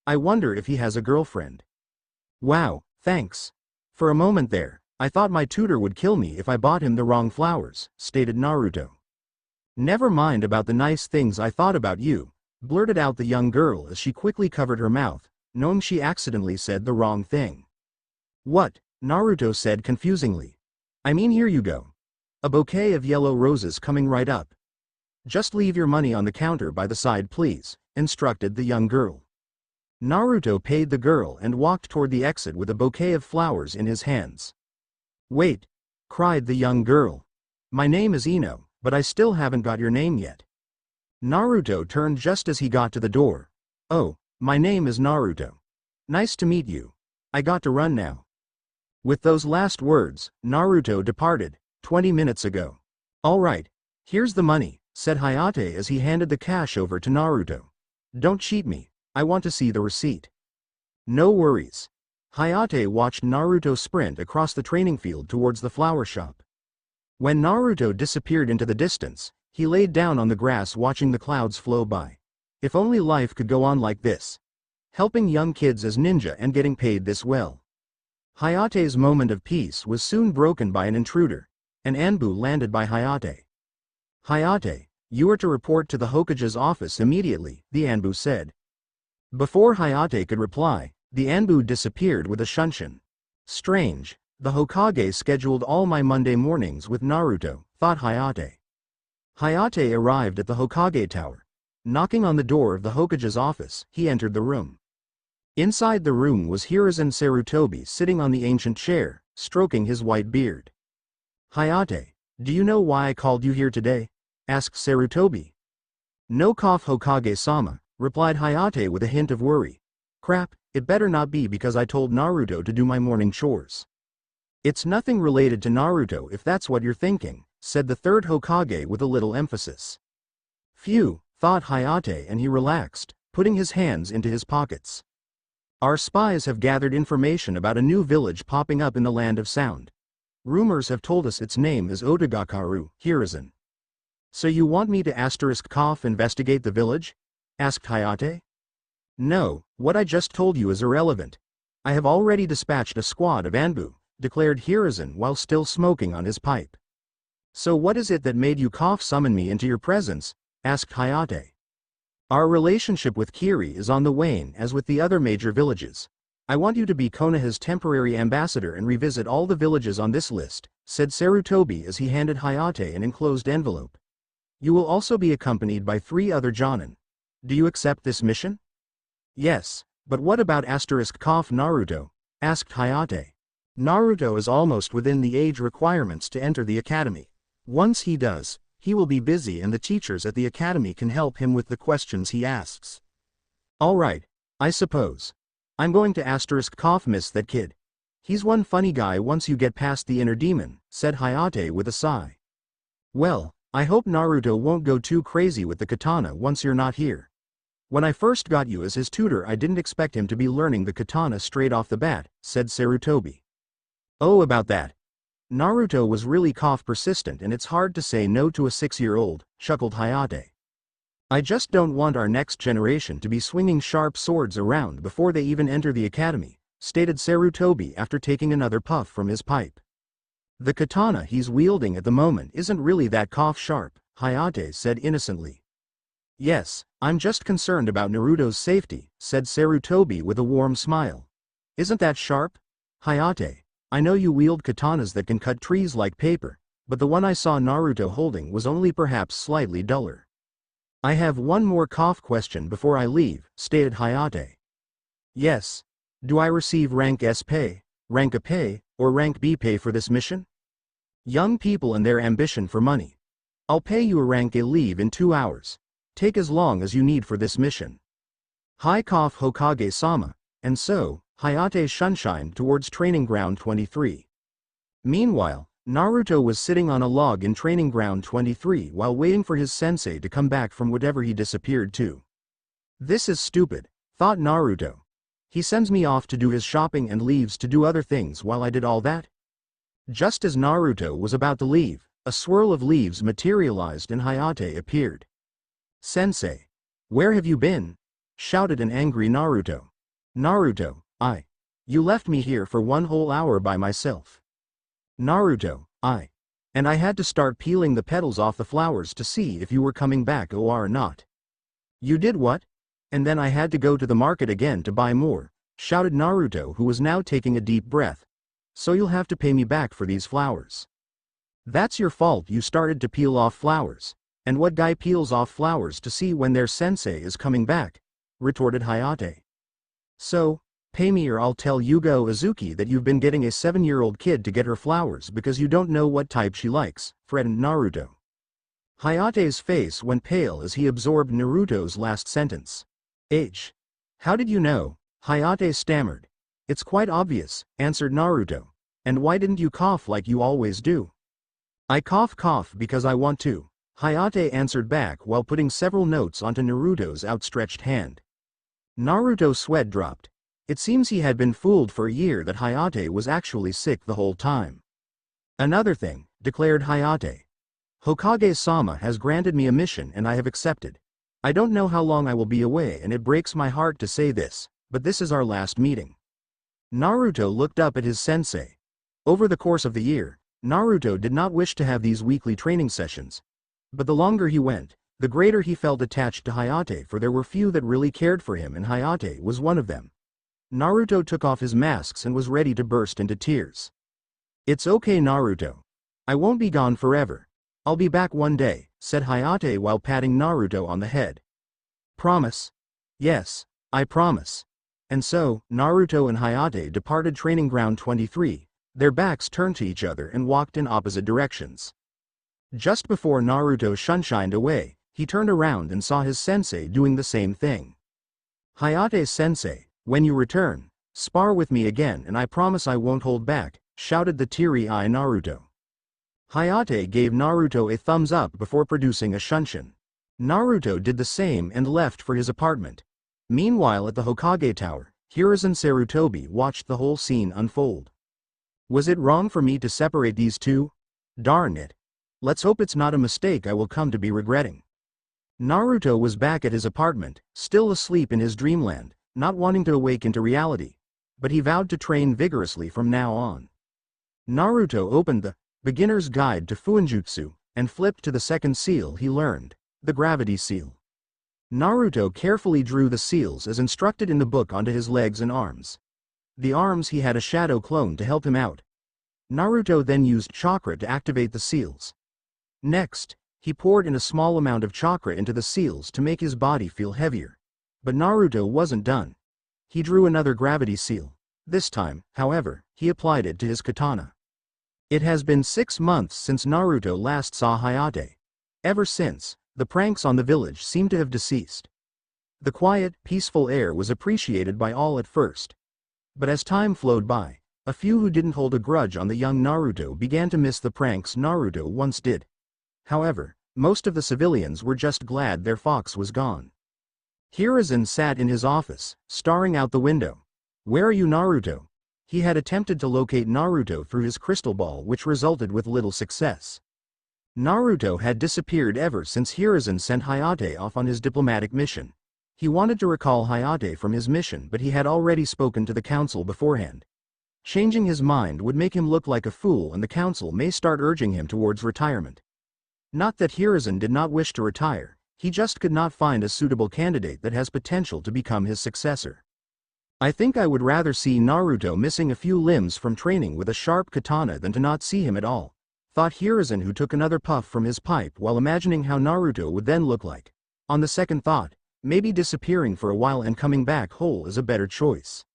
I wonder if he has a girlfriend. Wow, thanks. For a moment there, I thought my tutor would kill me if I bought him the wrong flowers, stated Naruto. Never mind about the nice things I thought about you, blurted out the young girl as she quickly covered her mouth, knowing she accidentally said the wrong thing. What? Naruto said confusingly. I mean, here you go. A bouquet of yellow roses coming right up. Just leave your money on the counter by the side please, instructed the young girl. Naruto paid the girl and walked toward the exit with a bouquet of flowers in his hands. Wait! Cried the young girl. My name is Ino, but I still haven't got your name yet. Naruto turned just as he got to the door. Oh, my name is Naruto. Nice to meet you. I got to run now. With those last words, Naruto departed, 20 minutes ago. Alright, here's the money, said Hayate as he handed the cash over to Naruto. Don't cheat me, I want to see the receipt. No worries. Hayate watched Naruto sprint across the training field towards the flower shop. When Naruto disappeared into the distance, he laid down on the grass watching the clouds flow by. If only life could go on like this. Helping young kids as ninja and getting paid this well. Hayate's moment of peace was soon broken by an intruder. An Anbu landed by Hayate. Hayate, you are to report to the Hokage's office immediately, the Anbu said. Before Hayate could reply, the Anbu disappeared with a shunshin. Strange, the Hokage scheduled all my Monday mornings with Naruto, thought Hayate. Hayate arrived at the Hokage tower. Knocking on the door of the Hokage's office, he entered the room. Inside the room was Hiruzen Sarutobi sitting on the ancient chair, stroking his white beard. Hayate, do you know why I called you here today? Asked Sarutobi. No, Hokage-sama, replied Hayate with a hint of worry. Crap, it better not be because I told Naruto to do my morning chores. It's nothing related to Naruto if that's what you're thinking, said the third Hokage with a little emphasis. Phew, thought Hayate, and he relaxed, putting his hands into his pockets. Our spies have gathered information about a new village popping up in the Land of Sound. Rumors have told us its name is Otagakaru, Hiruzen. So you want me to investigate the village? Asked Hayate. No, what I just told you is irrelevant. I have already dispatched a squad of Anbu, declared Hiruzen while still smoking on his pipe. So what is it that made you summon me into your presence? Asked Hayate. Our relationship with Kiri is on the wane as with the other major villages. I want you to be Konoha's temporary ambassador and revisit all the villages on this list, said Sarutobi as he handed Hayate an enclosed envelope. You will also be accompanied by 3 other Jonin. Do you accept this mission? Yes, but what about Naruto? asked Hayate. Naruto is almost within the age requirements to enter the academy. Once he does, he will be busy and the teachers at the academy can help him with the questions he asks. Alright, I suppose. I'm going to miss that kid. He's one funny guy once you get past the inner demon, said Hayate with a sigh. Well, I hope Naruto won't go too crazy with the katana once you're not here. When I first got you as his tutor I didn't expect him to be learning the katana straight off the bat, said Sarutobi. Oh, about that. Naruto was really persistent and it's hard to say no to a 6-year-old, chuckled Hayate. I just don't want our next generation to be swinging sharp swords around before they even enter the academy, stated Sarutobi after taking another puff from his pipe. The katana he's wielding at the moment isn't really that sharp, Hayate said innocently. Yes, I'm just concerned about Naruto's safety, said Sarutobi with a warm smile. Isn't that sharp? Hayate, I know you wield katanas that can cut trees like paper, but the one I saw Naruto holding was only perhaps slightly duller. I have one more question before I leave, stated Hayate. Yes. Do I receive rank S pay, rank A pay, or rank B pay for this mission? Young people and their ambition for money. I'll pay you a rank A leave in 2 hours. Take as long as you need for this mission. Hokage-sama, and so, Hayate shunshined towards Training Ground 23. Meanwhile, Naruto was sitting on a log in Training Ground 23 while waiting for his sensei to come back from whatever he disappeared to. This is stupid, thought Naruto. He sends me off to do his shopping and leaves to do other things while I did all that? Just as Naruto was about to leave, a swirl of leaves materialized and Hayate appeared. Sensei! Where have you been? Shouted an angry Naruto. Naruto, you left me here for 1 whole hour by myself. Naruto, and I had to start peeling the petals off the flowers to see if you were coming back or not. You did what? And then I had to go to the market again to buy more, shouted Naruto who was now taking a deep breath. So you'll have to pay me back for these flowers. That's your fault you started to peel off flowers, and what guy peels off flowers to see when their sensei is coming back? Retorted Hayate. So, pay me or I'll tell Yugo Uzuki that you've been getting a 7-year-old kid to get her flowers because you don't know what type she likes, threatened Naruto. Hayate's face went pale as he absorbed Naruto's last sentence. How did you know? Hayate stammered. It's quite obvious, answered Naruto. And why didn't you cough like you always do? I cough because I want to, Hayate answered back while putting several notes onto Naruto's outstretched hand. Naruto's sweat dropped. It seems he had been fooled for a year that Hayate was actually sick the whole time. Another thing, declared Hayate. Hokage-sama has granted me a mission and I have accepted. I don't know how long I will be away and it breaks my heart to say this, but this is our last meeting. Naruto looked up at his sensei. Over the course of the year, Naruto did not wish to have these weekly training sessions. But the longer he went, the greater he felt attached to Hayate, for there were few that really cared for him and Hayate was one of them. Naruto took off his masks and was ready to burst into tears. It's okay, Naruto. I won't be gone forever. I'll be back one day, said Hayate while patting Naruto on the head. Promise? Yes, I promise. And so, Naruto and Hayate departed Training Ground 23, their backs turned to each other and walked in opposite directions. Just before Naruto shunshined away, he turned around and saw his sensei doing the same thing. Hayate-sensei, when you return, spar with me again and I promise I won't hold back, shouted the teary-eyed Naruto. Hayate gave Naruto a thumbs up before producing a shunshin. Naruto did the same and left for his apartment. Meanwhile at the Hokage Tower, Hiruzen Sarutobi watched the whole scene unfold. Was it wrong for me to separate these two? Darn it. Let's hope it's not a mistake I will come to be regretting. Naruto was back at his apartment, still asleep in his dreamland, not wanting to awake into reality. But he vowed to train vigorously from now on. Naruto opened the Beginner's Guide to Fuinjutsu and flipped to the second seal he learned, the Gravity Seal. Naruto carefully drew the seals as instructed in the book onto his legs and arms. The arms he had a shadow clone to help him out. Naruto then used chakra to activate the seals. Next, he poured in a small amount of chakra into the seals to make his body feel heavier. But Naruto wasn't done. He drew another gravity seal. This time, however, he applied it to his katana. It has been 6 months since Naruto last saw Hayate. Ever since, the pranks on the village seem to have deceased. The quiet, peaceful air was appreciated by all at first. But as time flowed by, a few who didn't hold a grudge on the young Naruto began to miss the pranks Naruto once did. However, most of the civilians were just glad their fox was gone. Hiruzen sat in his office, staring out the window. "Where are you, Naruto?" He had attempted to locate Naruto through his crystal ball, which resulted with little success. Naruto had disappeared ever since Hiruzen sent Hayate off on his diplomatic mission. He wanted to recall Hayate from his mission, but he had already spoken to the council beforehand. Changing his mind would make him look like a fool, and the council may start urging him towards retirement. Not that Hiruzen did not wish to retire, he just could not find a suitable candidate that has potential to become his successor. "I think I would rather see Naruto missing a few limbs from training with a sharp katana than to not see him at all," thought Hiruzen, who took another puff from his pipe while imagining how Naruto would then look like. On the second thought, maybe disappearing for a while and coming back whole is a better choice.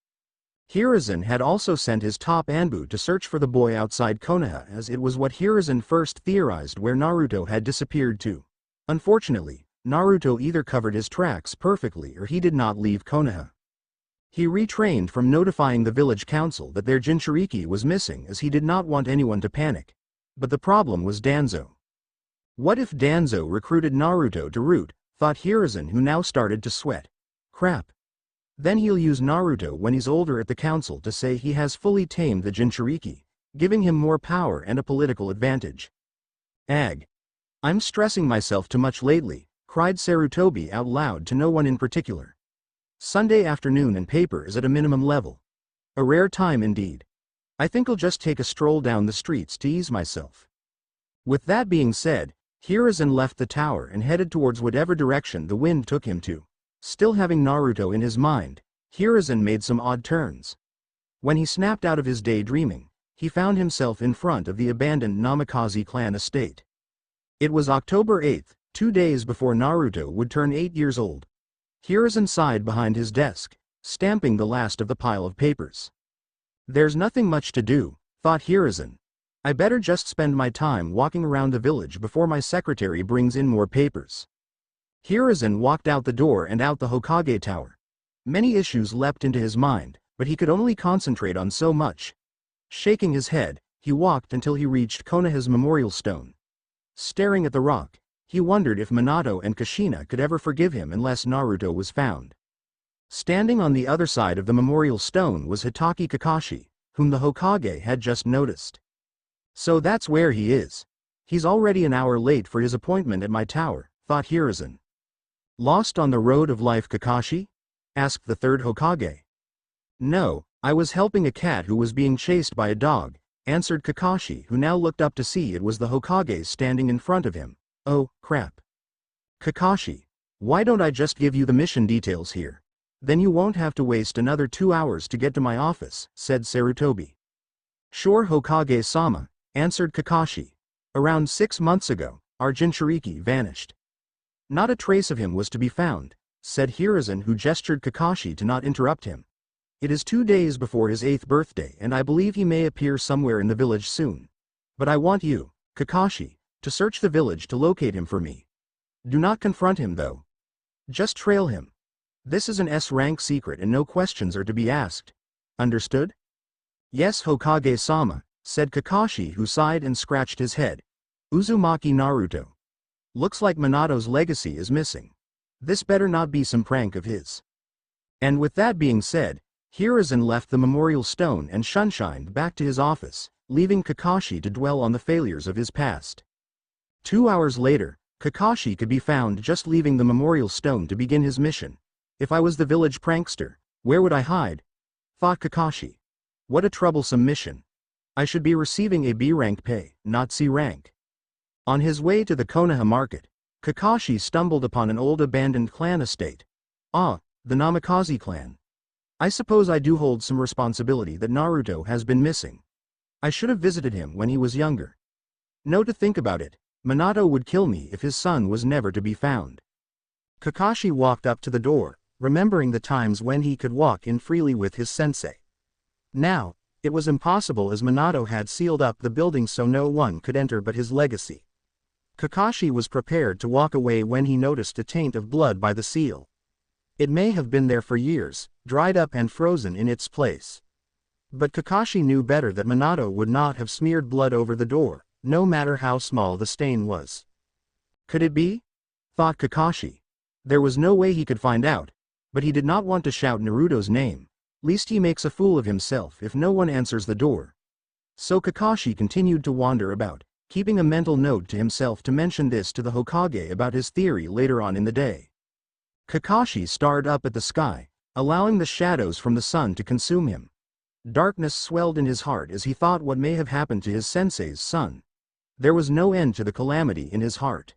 Hiruzen had also sent his top Anbu to search for the boy outside Konoha, as it was what Hiruzen first theorized where Naruto had disappeared to. Unfortunately, Naruto either covered his tracks perfectly or he did not leave Konoha. He retrained from notifying the village council that their Jinchuriki was missing, as he did not want anyone to panic. But the problem was Danzo. What if Danzo recruited Naruto to root, thought Hiruzen, who now started to sweat. Crap. Then he'll use Naruto when he's older at the council to say he has fully tamed the Jinchuriki, giving him more power and a political advantage. Ag. "I'm stressing myself too much lately," cried Sarutobi out loud to no one in particular. "Sunday afternoon and paper is at a minimum level. A rare time indeed. I think I'll just take a stroll down the streets to ease myself." With that being said, Hiruzen left the tower and headed towards whatever direction the wind took him to. Still having Naruto in his mind, Hiruzen made some odd turns. When he snapped out of his daydreaming, he found himself in front of the abandoned Namikaze clan estate. It was October 8th, 2 days before Naruto would turn 8 years old. Hiruzen sighed behind his desk, stamping the last of the pile of papers. "There's nothing much to do," thought Hiruzen. "I better just spend my time walking around the village before my secretary brings in more papers." Hiruzen walked out the door and out the Hokage tower. Many issues leapt into his mind, but he could only concentrate on so much. Shaking his head, he walked until he reached Konoha's memorial stone. Staring at the rock, he wondered if Minato and Kushina could ever forgive him unless Naruto was found. Standing on the other side of the memorial stone was Hitaki Kakashi, whom the Hokage had just noticed. "So that's where he is. He's already an hour late for his appointment at my tower," thought Hiruzen. "Lost on the road of life, Kakashi?" asked the third Hokage. "No, I was helping a cat who was being chased by a dog," answered Kakashi, who now looked up to see it was the Hokage standing in front of him. "Oh, crap. Kakashi, why don't I just give you the mission details here? Then you won't have to waste another 2 hours to get to my office," said Sarutobi. "Sure, Hokage-sama," answered Kakashi. "Around 6 months ago, our Jinchuriki vanished. Not a trace of him was to be found," said Hiruzen, who gestured Kakashi to not interrupt him. "It is 2 days before his 8th birthday, and I believe he may appear somewhere in the village soon. But I want you, Kakashi, to search the village to locate him for me. Do not confront him though. Just trail him. This is an S-rank secret and no questions are to be asked. Understood?" "Yes, Hokage-sama," said Kakashi, who sighed and scratched his head. "Uzumaki Naruto. Looks like Minato's legacy is missing. This better not be some prank of his." And with that being said, Hiruzen left the memorial stone and shunshined back to his office, leaving Kakashi to dwell on the failures of his past. 2 hours later, Kakashi could be found just leaving the memorial stone to begin his mission. "If I was the village prankster, where would I hide?" thought Kakashi. "What a troublesome mission. I should be receiving a B-rank pay, not C-rank." On his way to the Konoha market, Kakashi stumbled upon an old abandoned clan estate. "Ah, the Namikaze clan. I suppose I do hold some responsibility that Naruto has been missing. I should have visited him when he was younger. No, to think about it, Minato would kill me if his son was never to be found." Kakashi walked up to the door, remembering the times when he could walk in freely with his sensei. Now, it was impossible as Minato had sealed up the building so no one could enter but his legacy. Kakashi was prepared to walk away when he noticed a taint of blood by the seal. It may have been there for years, dried up and frozen in its place. But Kakashi knew better that Minato would not have smeared blood over the door, no matter how small the stain was. Could it be? Thought Kakashi. There was no way he could find out, but he did not want to shout Naruto's name, lest he makes a fool of himself if no one answers the door. So Kakashi continued to wander about, keeping a mental note to himself to mention this to the Hokage about his theory later on in the day. Kakashi stared up at the sky, allowing the shadows from the sun to consume him. Darkness swelled in his heart as he thought what may have happened to his sensei's son. There was no end to the calamity in his heart.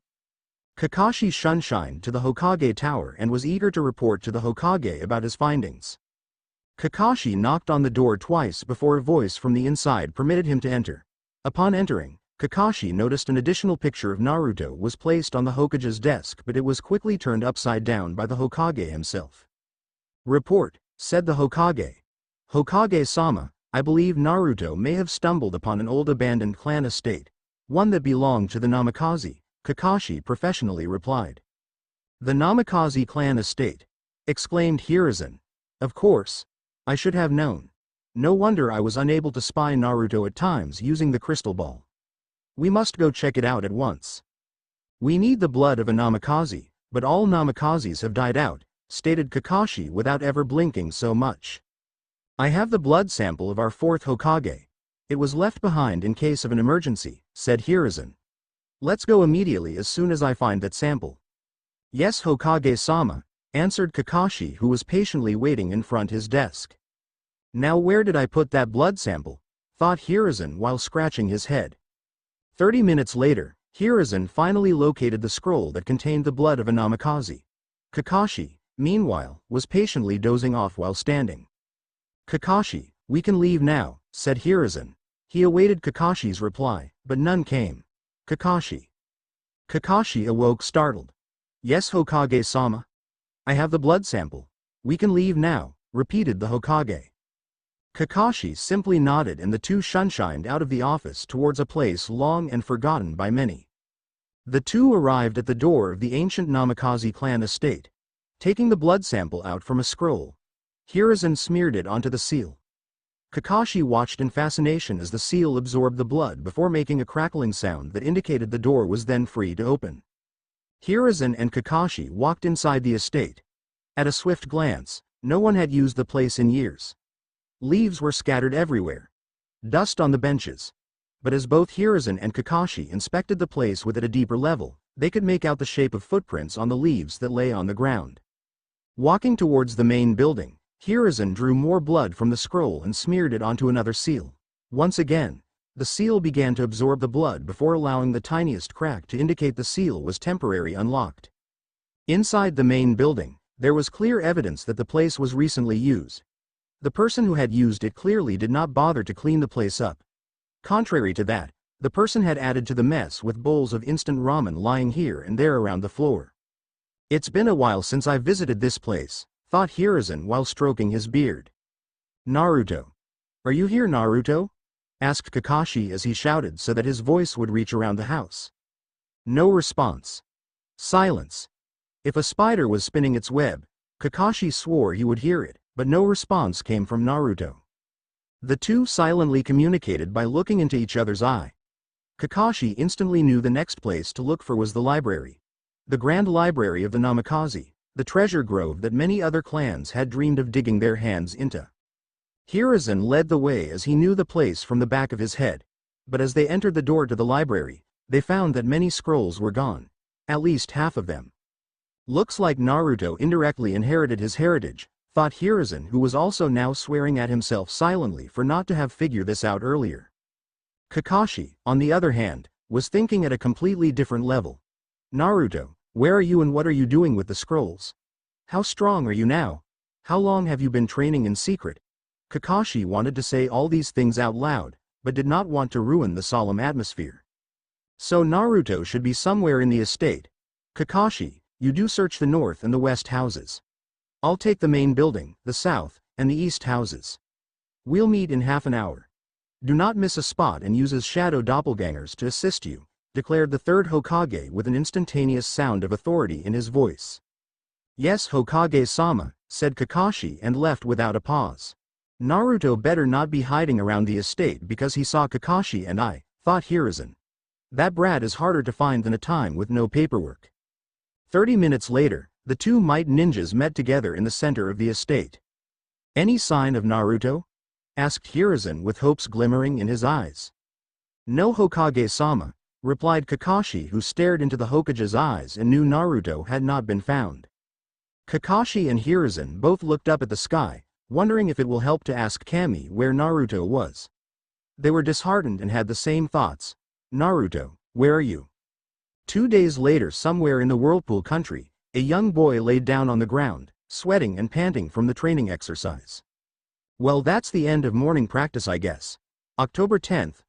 Kakashi shunshined to the Hokage tower and was eager to report to the Hokage about his findings. Kakashi knocked on the door twice before a voice from the inside permitted him to enter. Upon entering, Kakashi noticed an additional picture of Naruto was placed on the Hokage's desk, but it was quickly turned upside down by the Hokage himself. "Report," said the Hokage. "Hokage-sama, I believe Naruto may have stumbled upon an old abandoned clan estate, one that belonged to the Namikaze," Kakashi professionally replied. "The Namikaze clan estate," exclaimed Hiruzen. "Of course. I should have known. No wonder I was unable to spy Naruto at times using the crystal ball. We must go check it out at once." "We need the blood of a Namikaze, but all Namikazes have died out," stated Kakashi without ever blinking so much. "I have the blood sample of our fourth Hokage. It was left behind in case of an emergency," said Hiruzen. "Let's go immediately as soon as I find that sample." "Yes, Hokage-sama," answered Kakashi, who was patiently waiting in front his desk. "Now where did I put that blood sample?" thought Hiruzen while scratching his head. 30 minutes later, Hiruzen finally located the scroll that contained the blood of a Namikaze. Kakashi, meanwhile, was patiently dozing off while standing. "Kakashi, we can leave now," said Hiruzen. He awaited Kakashi's reply, but none came. "Kakashi." Kakashi awoke startled. "Yes, Hokage-sama. I have the blood sample. We can leave now," repeated the Hokage. Kakashi simply nodded and the two shunshined out of the office towards a place long and forgotten by many. The two arrived at the door of the ancient Namikaze clan estate. Taking the blood sample out from a scroll, Hiruzen smeared it onto the seal. Kakashi watched in fascination as the seal absorbed the blood before making a crackling sound that indicated the door was then free to open. Hiruzen and Kakashi walked inside the estate. At a swift glance, no one had used the place in years. Leaves were scattered everywhere. Dust on the benches. But as both Hiruzen and Kakashi inspected the place at a deeper level, they could make out the shape of footprints on the leaves that lay on the ground. Walking towards the main building, Hiruzen drew more blood from the scroll and smeared it onto another seal. Once again, the seal began to absorb the blood before allowing the tiniest crack to indicate the seal was temporarily unlocked. Inside the main building, there was clear evidence that the place was recently used. The person who had used it clearly did not bother to clean the place up. Contrary to that, the person had added to the mess with bowls of instant ramen lying here and there around the floor. "It's been a while since I visited this place," thought Hiruzen while stroking his beard. "Naruto. Are you here, Naruto?" asked Kakashi as he shouted so that his voice would reach around the house. No response. Silence. If a spider was spinning its web, Kakashi swore he would hear it, but no response came from Naruto. The two silently communicated by looking into each other's eye. Kakashi instantly knew the next place to look for was the library. The grand library of the Namikaze, the treasure grove that many other clans had dreamed of digging their hands into. Hiruzen led the way as he knew the place from the back of his head, but as they entered the door to the library, they found that many scrolls were gone, at least half of them. Looks like Naruto indirectly inherited his heritage, thought Hiruzen, who was also now swearing at himself silently for not to have figured this out earlier. Kakashi, on the other hand, was thinking at a completely different level. "Naruto, where are you and what are you doing with the scrolls? How strong are you now? How long have you been training in secret?" Kakashi wanted to say all these things out loud, but did not want to ruin the solemn atmosphere. "So Naruto should be somewhere in the estate. Kakashi, you do search the north and the west houses. I'll take the main building, the south, and the east houses." We'll meet in half an hour. Do not miss a spot and use his shadow doppelgangers to assist you, declared the third Hokage with an instantaneous sound of authority in his voice. Yes, Hokage-sama, said Kakashi and left without a pause. Naruto better not be hiding around the estate because he saw Kakashi and I, thought Hiruzen. That brat is harder to find than a time with no paperwork. 30 minutes later, the two might ninjas met together in the center of the estate. Any sign of Naruto? Asked Hiruzen with hopes glimmering in his eyes. No, Hokage-sama, replied Kakashi, who stared into the Hokage's eyes and knew Naruto had not been found. Kakashi and Hiruzen both looked up at the sky, wondering if it will help to ask Kami where Naruto was. They were disheartened and had the same thoughts. Naruto, where are you? 2 days later, somewhere in the Whirlpool country, a young boy laid down on the ground, sweating and panting from the training exercise. Well, that's the end of morning practice, I guess. October 10th.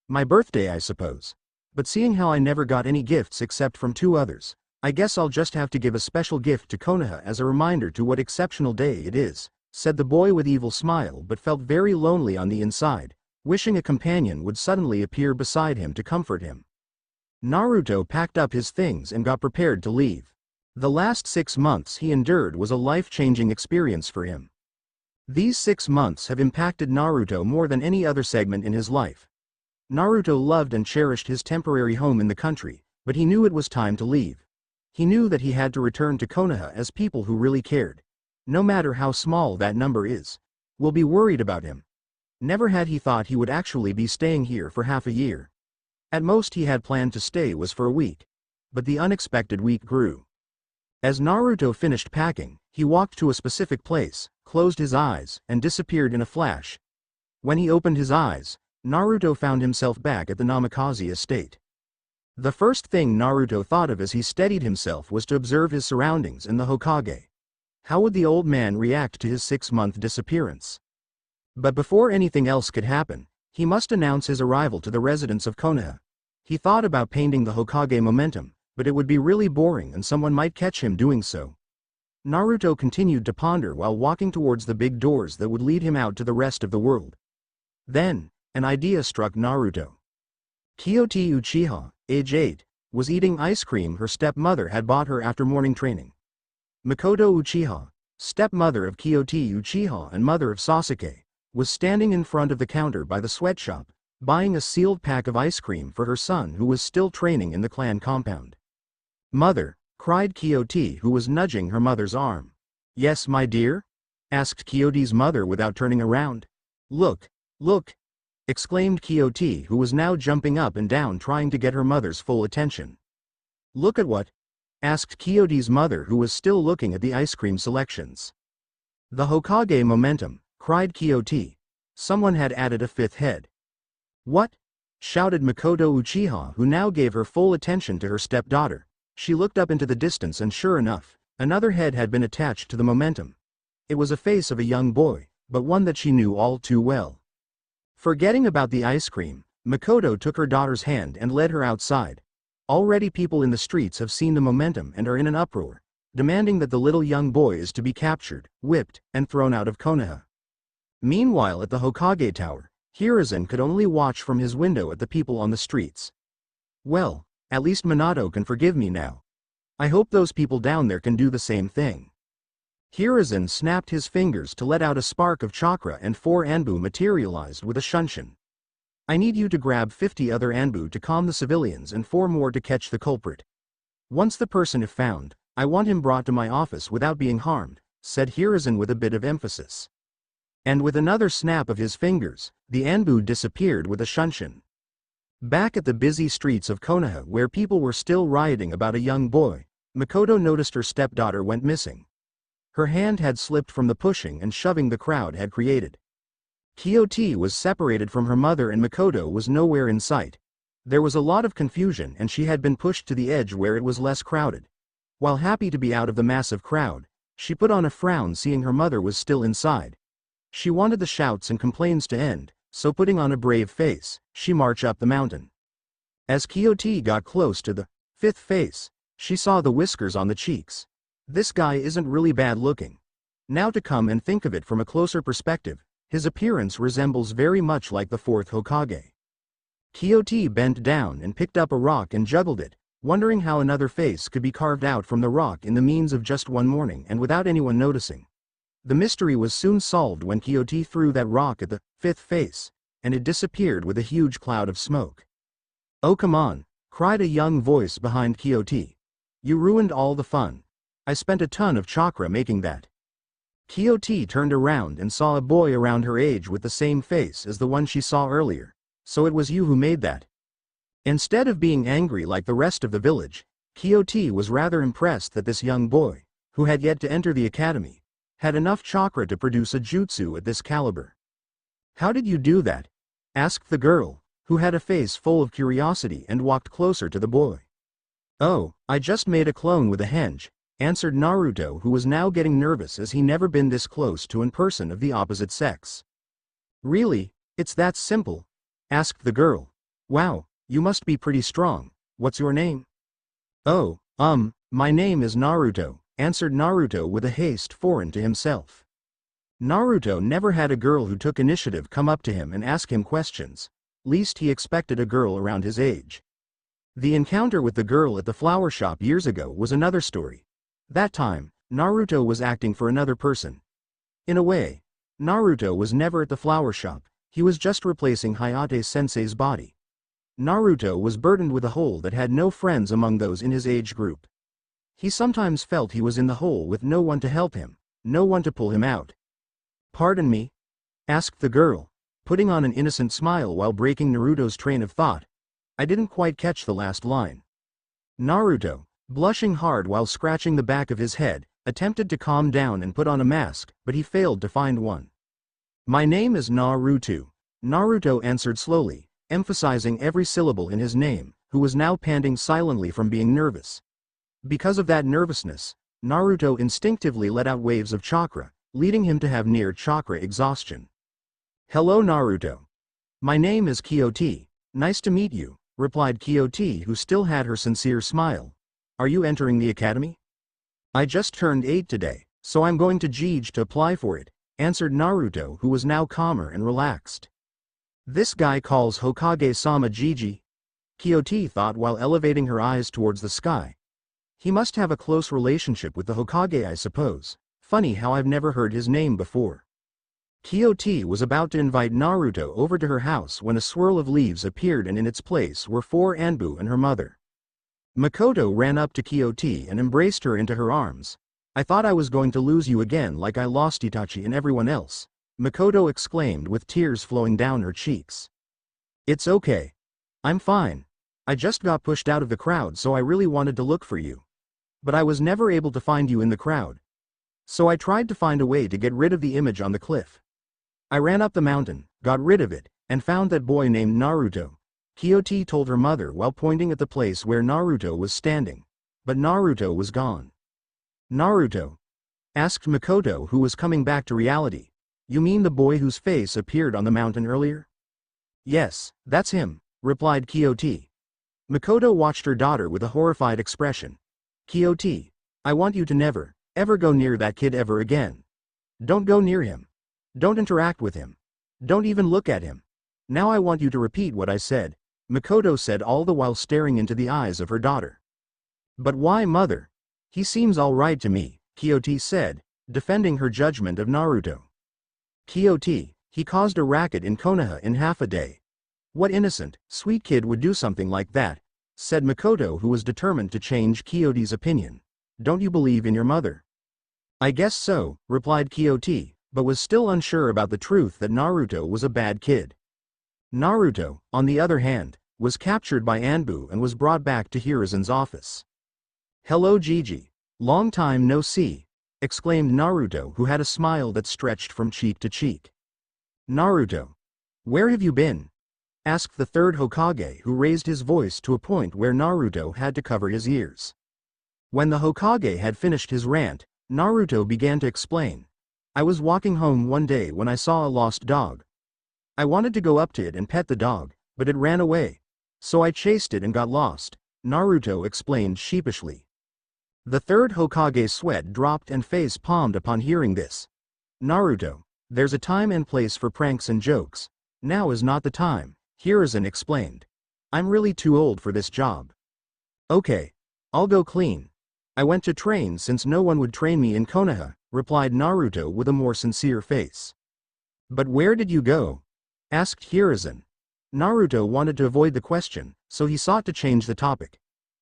My birthday, I suppose. But seeing how I never got any gifts except from 2 others, I guess I'll just have to give a special gift to Konoha as a reminder to what exceptional day it is, said the boy with evil smile, but felt very lonely on the inside, wishing a companion would suddenly appear beside him to comfort him. Naruto packed up his things and got prepared to leave. The last 6 months he endured was a life-changing experience for him. These 6 months have impacted Naruto more than any other segment in his life. Naruto loved and cherished his temporary home in the country, but he knew it was time to leave. He knew that he had to return to Konoha as people who really cared, no matter how small that number is, will be worried about him. Never had he thought he would actually be staying here for half a year. At most he had planned to stay was for a week. But the unexpected week grew. As Naruto finished packing, he walked to a specific place, closed his eyes, and disappeared in a flash. When he opened his eyes, Naruto found himself back at the Namikaze estate. The first thing Naruto thought of as he steadied himself was to observe his surroundings and the Hokage. How would the old man react to his 6-month disappearance? But before anything else could happen, he must announce his arrival to the residents of Konoha. He thought about painting the Hokage momentum, but it would be really boring and someone might catch him doing so. Naruto continued to ponder while walking towards the big doors that would lead him out to the rest of the world. Then, an idea struck Naruto. Kyoto Uchiha, age 8, was eating ice cream her stepmother had bought her after morning training. Makoto Uchiha, stepmother of Kyoto Uchiha and mother of Sasuke, was standing in front of the counter by the sweatshop, buying a sealed pack of ice cream for her son who was still training in the clan compound. Mother, cried Kyoto, who was nudging her mother's arm. Yes, my dear? Asked Kyoto's mother without turning around. Look, look! Exclaimed Kyoto, who was now jumping up and down trying to get her mother's full attention. Look at what? Asked Kyoto's mother, who was still looking at the ice cream selections. The Hokage momentum, cried Kyoto. Someone had added a 5th head. What? Shouted Makoto Uchiha, who now gave her full attention to her stepdaughter. She looked up into the distance and sure enough, another head had been attached to the momentum. It was a face of a young boy, but one that she knew all too well. Forgetting about the ice cream, Makoto took her daughter's hand and led her outside. Already people in the streets have seen the momentum and are in an uproar, demanding that the little young boy is to be captured, whipped, and thrown out of Konoha. Meanwhile at the Hokage Tower, Hiruzen could only watch from his window at the people on the streets. Well, at least Minato can forgive me now. I hope those people down there can do the same thing. Hiruzen snapped his fingers to let out a spark of chakra and 4 Anbu materialized with a shunshin. I need you to grab 50 other Anbu to calm the civilians and 4 more to catch the culprit. Once the person is found, I want him brought to my office without being harmed, said Hiruzen with a bit of emphasis. And with another snap of his fingers, the Anbu disappeared with a shunshin. Back at the busy streets of Konoha where people were still rioting about a young boy, Makoto noticed her stepdaughter went missing. Her hand had slipped from the pushing and shoving the crowd had created. Kyoto was separated from her mother and Makoto was nowhere in sight. There was a lot of confusion and she had been pushed to the edge where it was less crowded. While happy to be out of the massive crowd, she put on a frown seeing her mother was still inside. She wanted the shouts and complaints to end, so putting on a brave face, she marched up the mountain. As Kyoto got close to the 5th face, she saw the whiskers on the cheeks. This guy isn't really bad looking. Now to come and think of it from a closer perspective, His appearance resembles very much like the fourth Hokage. Quixote bent down and picked up a rock and juggled it, wondering how another face could be carved out from the rock in the means of just one morning and without anyone noticing. The mystery was soon solved when Quixote threw that rock at the fifth face, and it disappeared with a huge cloud of smoke. "Oh, come on," cried a young voice behind Quixote. "You ruined all the fun. I spent a ton of chakra making that." Quixote turned around and saw a boy around her age with the same face as the one she saw earlier. "So it was you who made that?" Instead of being angry like the rest of the village, Quixote was rather impressed that this young boy, who had yet to enter the academy, had enough chakra to produce a jutsu at this caliber. "How did you do that?" asked the girl, who had a face full of curiosity and walked closer to the boy. "Oh, I just made a clone with a henge," answered Naruto, who was now getting nervous as he never been this close to a person of the opposite sex. "Really, it's that simple?" asked the girl. "Wow, you must be pretty strong. What's your name?" "Oh, my name is Naruto," answered Naruto with a haste foreign to himself. Naruto never had a girl who took initiative come up to him and ask him questions. Least he expected a girl around his age. The encounter with the girl at the flower shop years ago was another story. That time, Naruto was acting for another person. In a way, Naruto was never at the flower shop, he was just replacing Hayate-sensei's body. Naruto was burdened with a hole that had no friends among those in his age group. He sometimes felt he was in the hole with no one to help him, no one to pull him out. "Pardon me?" asked the girl, putting on an innocent smile while breaking Naruto's train of thought. "I didn't quite catch the last line." Naruto, blushing hard while scratching the back of his head, attempted to calm down and put on a mask, but he failed to find one. "My name is Naruto," Naruto answered slowly, emphasizing every syllable in his name, who was now panting silently from being nervous. Because of that nervousness, Naruto instinctively let out waves of chakra, leading him to have near chakra exhaustion. "Hello Naruto. My name is Quixote. Nice to meet you," replied Quixote, who still had her sincere smile. "Are you entering the academy?" "I just turned 8 today, so I'm going to xHarem to apply for it," answered Naruto, who was now calmer and relaxed. "This guy calls Hokage-sama xHarem," Quixote thought while elevating her eyes towards the sky. "He must have a close relationship with the Hokage, I suppose. Funny how I've never heard his name before." Quixote was about to invite Naruto over to her house when a swirl of leaves appeared and in its place were 4 Anbu and her mother. Makoto ran up to Quixote and embraced her into her arms. "I thought I was going to lose you again like I lost Itachi and everyone else," Makoto exclaimed with tears flowing down her cheeks. "It's okay. I'm fine. I just got pushed out of the crowd, so I really wanted to look for you. But I was never able to find you in the crowd. So I tried to find a way to get rid of the image on the cliff. I ran up the mountain, got rid of it, and found that boy named Naruto," Quixote told her mother while pointing at the place where Naruto was standing. But Naruto was gone. "Naruto?" asked Makoto, who was coming back to reality. "You mean the boy whose face appeared on the mountain earlier?" "Yes, that's him," replied Quixote. Makoto watched her daughter with a horrified expression. "Quixote, I want you to never, ever go near that kid ever again. Don't go near him. Don't interact with him. Don't even look at him. Now I want you to repeat what I said," Makoto said, all the while staring into the eyes of her daughter. "But why, mother? He seems all right to me," Quixote said, defending her judgment of Naruto. "Quixote, he caused a racket in Konoha in half a day. What innocent, sweet kid would do something like that?" said Makoto, who was determined to change Quixote's opinion. "Don't you believe in your mother?" "I guess so," replied Quixote, but was still unsure about the truth that Naruto was a bad kid. Naruto, on the other hand, was captured by Anbu and was brought back to Hiruzen's office. "Hello Gigi. Long time no see," exclaimed Naruto, who had a smile that stretched from cheek to cheek. "Naruto, where have you been?" asked the third Hokage, who raised his voice to a point where Naruto had to cover his ears. When the Hokage had finished his rant, Naruto began to explain. "I was walking home one day when I saw a lost dog. I wanted to go up to it and pet the dog, but it ran away. So I chased it and got lost," Naruto explained sheepishly. The third Hokage's sweat dropped and face palmed upon hearing this. "Naruto, There's a time and place for pranks and jokes. Now is not the time, Hiruzen explained. I'm really too old for this job. Okay. I'll go clean. I went to train since no one would train me in Konoha, replied Naruto with a more sincere face. But where did you go? Asked Hiruzen. Naruto wanted to avoid the question, so he sought to change the topic.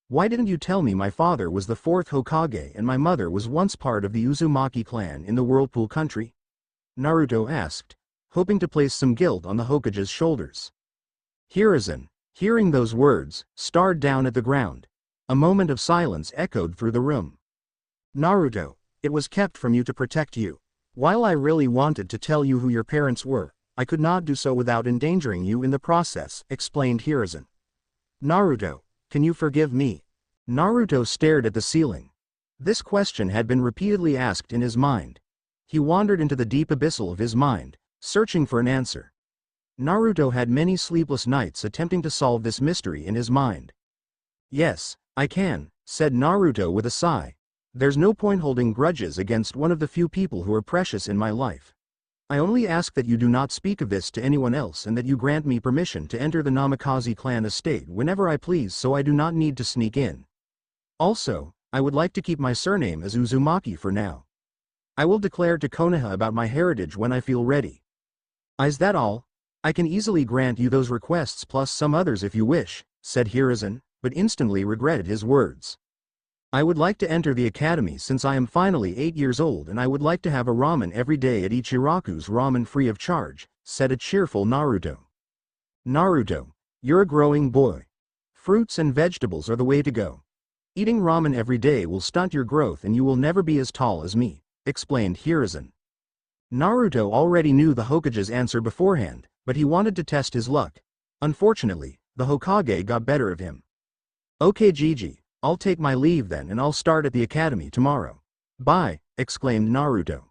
Why didn't you tell me my father was the fourth Hokage and my mother was once part of the Uzumaki clan in the Whirlpool country? Naruto asked, hoping to place some guilt on the Hokage's shoulders. Hiruzen, hearing those words, stared down at the ground. A moment of silence echoed through the room. Naruto, it was kept from you to protect you. While I really wanted to tell you who your parents were, I could not do so without endangering you in the process, explained Hiruzen. Naruto, can you forgive me? Naruto stared at the ceiling. This question had been repeatedly asked in his mind. He wandered into the deep abyssal of his mind, searching for an answer. Naruto had many sleepless nights attempting to solve this mystery in his mind. Yes, I can, said Naruto with a sigh. There's no point holding grudges against one of the few people who are precious in my life. I only ask that you do not speak of this to anyone else and that you grant me permission to enter the Namikaze clan estate whenever I please so I do not need to sneak in. Also, I would like to keep my surname as Uzumaki for now. I will declare to Konoha about my heritage when I feel ready. Is that all? I can easily grant you those requests plus some others if you wish, said Hiruzen, but instantly regretted his words. I would like to enter the academy since I am finally 8 years old and I would like to have a ramen every day at Ichiraku's ramen free of charge, said a cheerful Naruto. Naruto, you're a growing boy. Fruits and vegetables are the way to go. Eating ramen every day will stunt your growth and you will never be as tall as me, explained Hiruzen. Naruto already knew the Hokage's answer beforehand, but he wanted to test his luck. Unfortunately, the Hokage got better of him. Okay Gigi, I'll take my leave then and I'll start at the academy tomorrow. Bye, exclaimed Naruto.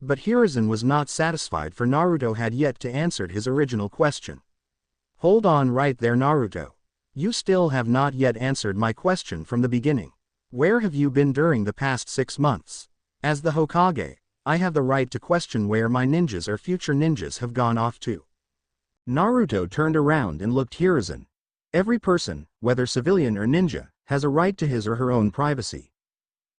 But Hiruzen was not satisfied for Naruto had yet to answer his original question. Hold on right there Naruto. You still have not yet answered my question from the beginning. Where have you been during the past 6 months? As the Hokage, I have the right to question where my ninjas or future ninjas have gone off to. Naruto turned around and looked Hiruzen. Every person, whether civilian or ninja, has a right to his or her own privacy.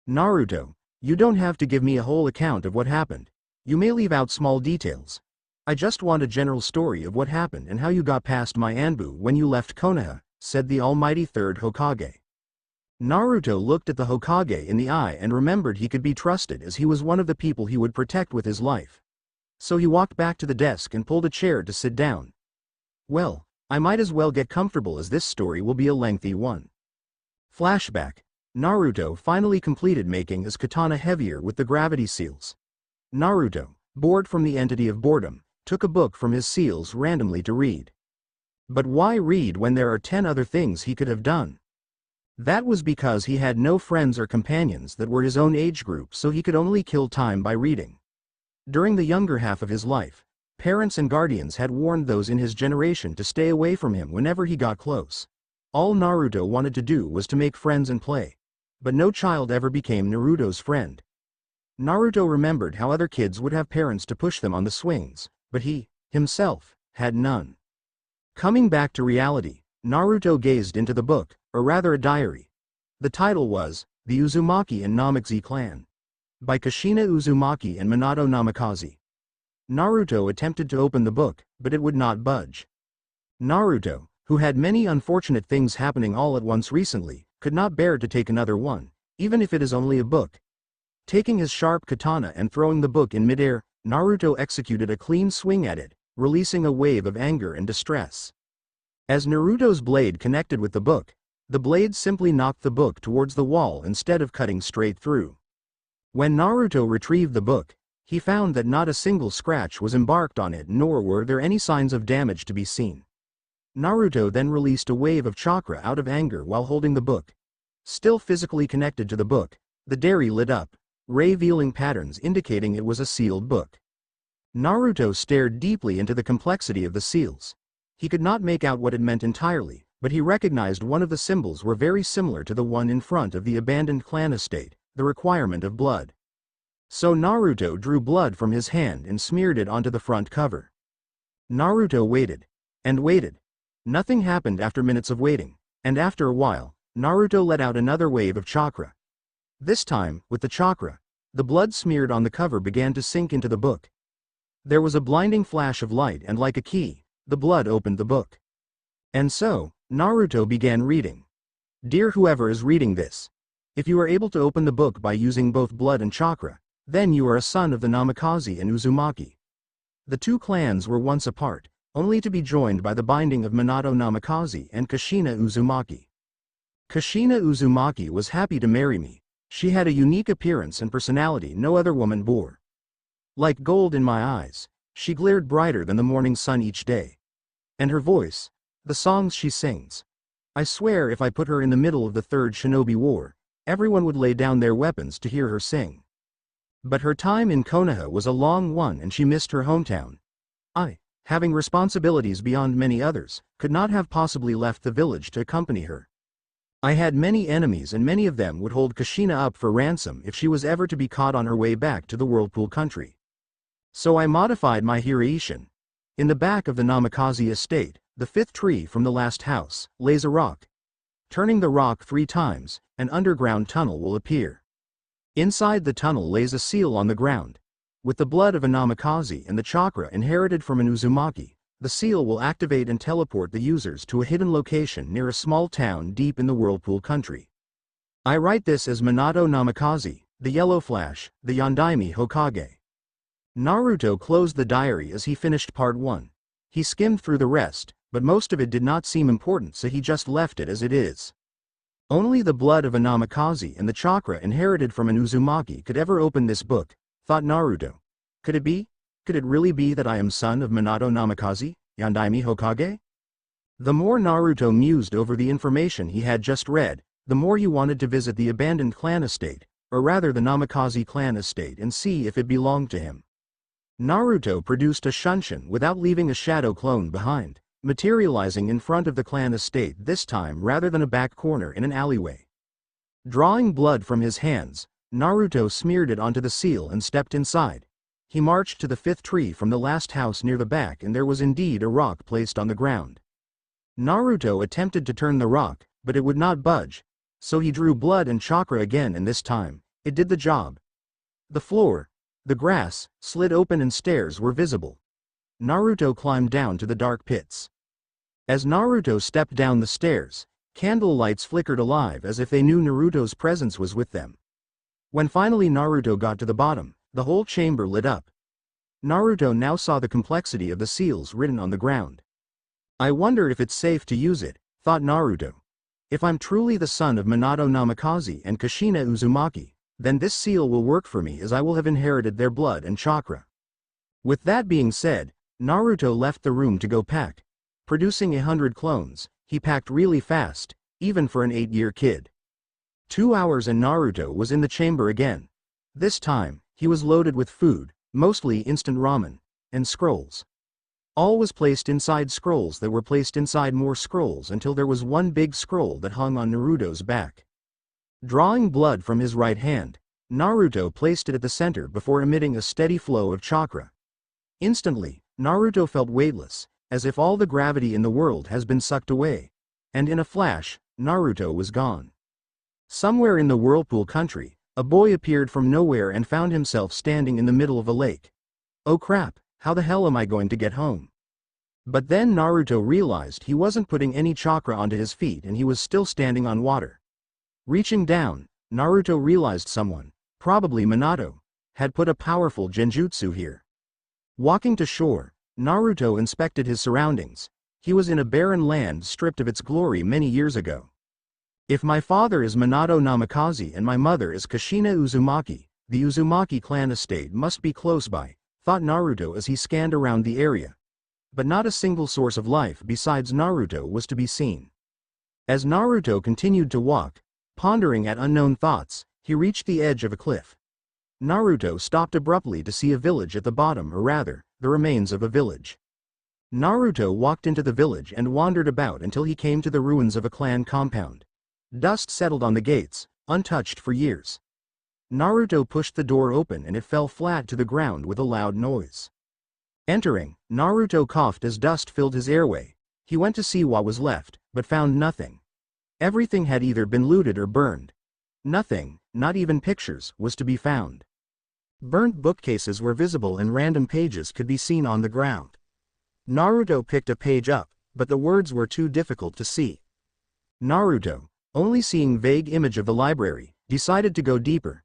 Naruto, you don't have to give me a whole account of what happened. You may leave out small details. I just want a general story of what happened and how you got past my Anbu when you left Konoha, said the almighty third Hokage. Naruto looked at the Hokage in the eye and remembered he could be trusted as he was one of the people he would protect with his life. So he walked back to the desk and pulled a chair to sit down. Well, I might as well get comfortable as this story will be a lengthy one. Flashback. Naruto finally completed making his katana heavier with the gravity seals. Naruto, bored from the entity of boredom, took a book from his seals randomly to read. But why read when there are 10 other things he could have done? That was because he had no friends or companions that were his own age group, so he could only kill time by reading. During the younger half of his life, parents and guardians had warned those in his generation to stay away from him whenever he got close. All Naruto wanted to do was to make friends and play. But no child ever became Naruto's friend. Naruto remembered how other kids would have parents to push them on the swings, but he, himself, had none. Coming back to reality, Naruto gazed into the book, or rather a diary. The title was, The Uzumaki and Namikaze Clan. By Kushina Uzumaki and Minato Namikaze. Naruto attempted to open the book, but it would not budge. Naruto, who had many unfortunate things happening all at once recently, could not bear to take another one, even if it is only a book. Taking his sharp katana and throwing the book in midair, Naruto executed a clean swing at it, releasing a wave of anger and distress. As Naruto's blade connected with the book, the blade simply knocked the book towards the wall instead of cutting straight through. When Naruto retrieved the book, he found that not a single scratch was embarked on it, nor were there any signs of damage to be seen. Naruto then released a wave of chakra out of anger while holding the book. Still physically connected to the book, the diary lit up, revealing patterns indicating it was a sealed book. Naruto stared deeply into the complexity of the seals. He could not make out what it meant entirely, but he recognized one of the symbols were very similar to the one in front of the abandoned clan estate, the requirement of blood. So Naruto drew blood from his hand and smeared it onto the front cover. Naruto waited. And waited. Nothing happened after minutes of waiting, and after a while, Naruto let out another wave of chakra. This time, with the chakra, the blood smeared on the cover began to sink into the book. There was a blinding flash of light and like a key, the blood opened the book. And so, Naruto began reading. Dear whoever is reading this, if you are able to open the book by using both blood and chakra, then you are a son of the Namikaze and Uzumaki. The two clans were once apart, only to be joined by the binding of Minato Namikaze and Kushina Uzumaki. Kushina Uzumaki was happy to marry me. She had a unique appearance and personality no other woman bore. Like gold in my eyes, she glared brighter than the morning sun each day. And her voice, the songs she sings. I swear if I put her in the middle of the Third Shinobi War, everyone would lay down their weapons to hear her sing. But her time in Konoha was a long one and she missed her hometown. I, having responsibilities beyond many others, could not have possibly left the village to accompany her. I had many enemies and many of them would hold Kushina up for ransom if she was ever to be caught on her way back to the Whirlpool country. So I modified my Hiraishin. In the back of the Namikaze estate, the fifth tree from the last house, lays a rock. Turning the rock 3 times, an underground tunnel will appear. Inside the tunnel lays a seal on the ground. With the blood of a Namikaze and the chakra inherited from an Uzumaki, the seal will activate and teleport the users to a hidden location near a small town deep in the Whirlpool country. I write this as Minato Namikaze, the Yellow Flash, the Yondaime Hokage. Naruto closed the diary as he finished part 1. He skimmed through the rest, but most of it did not seem important so he just left it as it is. Only the blood of a Namikaze and the chakra inherited from an Uzumaki could ever open this book, thought Naruto. Could it be? Could it really be that I am son of Minato Namikaze, Yondaime Hokage? The more Naruto mused over the information he had just read, the more he wanted to visit the abandoned clan estate, or rather the Namikaze clan estate and see if it belonged to him. Naruto produced a Shunshin without leaving a shadow clone behind, materializing in front of the clan estate this time rather than a back corner in an alleyway. Drawing blood from his hands, Naruto smeared it onto the seal and stepped inside. He marched to the 5th tree from the last house near the back and there was indeed a rock placed on the ground. Naruto attempted to turn the rock, but it would not budge, so he drew blood and chakra again and this time, it did the job. The floor, the grass, slid open and stairs were visible. Naruto climbed down to the dark pits. As Naruto stepped down the stairs, candle lights flickered alive as if they knew Naruto's presence was with them. When finally Naruto got to the bottom, the whole chamber lit up. Naruto now saw the complexity of the seals written on the ground. I wonder if it's safe to use it, thought Naruto. If I'm truly the son of Minato Namikaze and Kushina Uzumaki, then this seal will work for me as I will have inherited their blood and chakra. With that being said, Naruto left the room to go pack. Producing 100 clones, he packed really fast, even for an 8-year kid. 2 hours and Naruto was in the chamber again. This time, he was loaded with food, mostly instant ramen, and scrolls. All was placed inside scrolls that were placed inside more scrolls until there was one big scroll that hung on Naruto's back. Drawing blood from his right hand, Naruto placed it at the center before emitting a steady flow of chakra. Instantly, Naruto felt weightless, as if all the gravity in the world has been sucked away, and in a flash, Naruto was gone. Somewhere in the Whirlpool country, a boy appeared from nowhere and found himself standing in the middle of a lake. Oh crap, how the hell am I going to get home? But then Naruto realized he wasn't putting any chakra onto his feet and he was still standing on water. Reaching down, Naruto realized someone, probably Minato, had put a powerful genjutsu here. Walking to shore, Naruto inspected his surroundings. He was in a barren land stripped of its glory many years ago. If my father is Minato Namikaze and my mother is Kushina Uzumaki, the Uzumaki clan estate must be close by, thought Naruto as he scanned around the area. But not a single source of life besides Naruto was to be seen. As Naruto continued to walk, pondering at unknown thoughts, he reached the edge of a cliff. Naruto stopped abruptly to see a village at the bottom, or rather, the remains of a village. Naruto walked into the village and wandered about until he came to the ruins of a clan compound. Dust settled on the gates, untouched for years. Naruto pushed the door open and it fell flat to the ground with a loud noise. Entering, Naruto coughed as dust filled his airway. He went to see what was left, but found nothing. Everything had either been looted or burned. Nothing, not even pictures, was to be found. Burnt bookcases were visible and random pages could be seen on the ground. Naruto picked a page up, but the words were too difficult to see. Naruto, only seeing vague image of the library, decided to go deeper.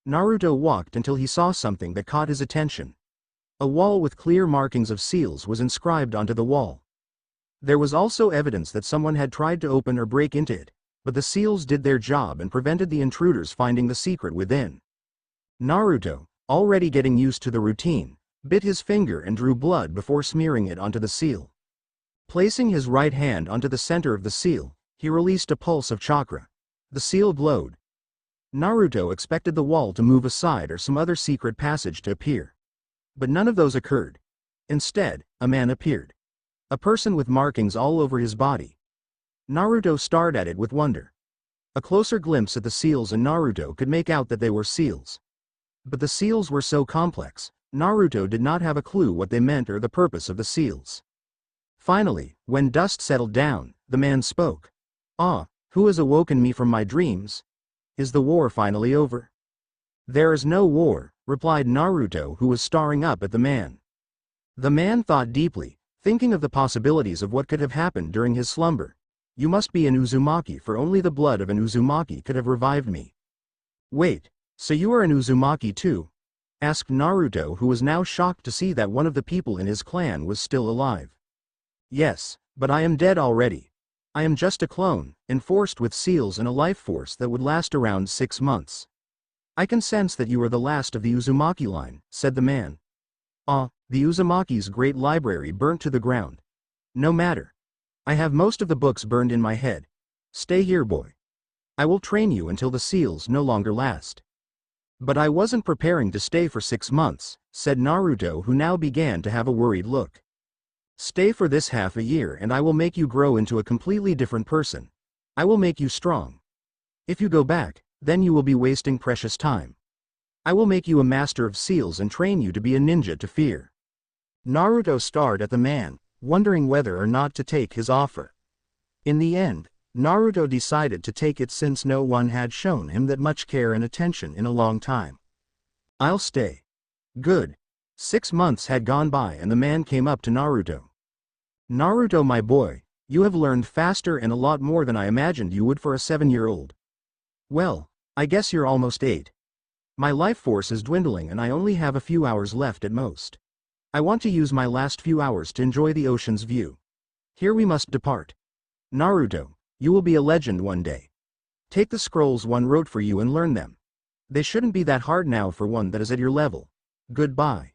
Naruto walked until he saw something that caught his attention. A wall with clear markings of seals was inscribed onto the wall. There was also evidence that someone had tried to open or break into it, but the seals did their job and prevented the intruders finding the secret within. Naruto, already getting used to the routine, bit his finger and drew blood before smearing it onto the seal. Placing his right hand onto the center of the seal, he released a pulse of chakra. The seal glowed. Naruto expected the wall to move aside or some other secret passage to appear. But none of those occurred. Instead, a man appeared. A person with markings all over his body. Naruto stared at it with wonder. A closer glimpse at the seals and Naruto could make out that they were seals. But the seals were so complex, Naruto did not have a clue what they meant or the purpose of the seals. Finally, when dust settled down, the man spoke. "Ah, who has awoken me from my dreams? Is the war finally over?" "There is no war," replied Naruto, who was staring up at the man. The man thought deeply, thinking of the possibilities of what could have happened during his slumber. "You must be an Uzumaki, for only the blood of an Uzumaki could have revived me." "Wait, so you are an Uzumaki too?" asked Naruto, who was now shocked to see that one of the people in his clan was still alive. "Yes, but I am dead already. I am just a clone, enforced with seals and a life force that would last around 6 months. I can sense that you are the last of the Uzumaki line," said the man. "Ah, the Uzumaki's great library burnt to the ground. No matter. I have most of the books burned in my head. Stay here, boy. I will train you until the seals no longer last." "But I wasn't preparing to stay for 6 months, said Naruto, who now began to have a worried look. "Stay for this half a year and I will make you grow into a completely different person. I will make you strong. If you go back, then you will be wasting precious time. I will make you a master of seals and train you to be a ninja to fear." Naruto stared at the man, wondering whether or not to take his offer. In the end, Naruto decided to take it since no one had shown him that much care and attention in a long time. "I'll stay." "Good." 6 months had gone by and the man came up to Naruto. "Naruto, my boy, you have learned faster and a lot more than I imagined you would for a 7-year-old. Well, I guess you're almost 8. My life force is dwindling and I only have a few hours left at most. I want to use my last few hours to enjoy the ocean's view. Here we must depart. Naruto, you will be a legend one day. Take the scrolls one wrote for you and learn them. They shouldn't be that hard now for one that is at your level. Goodbye."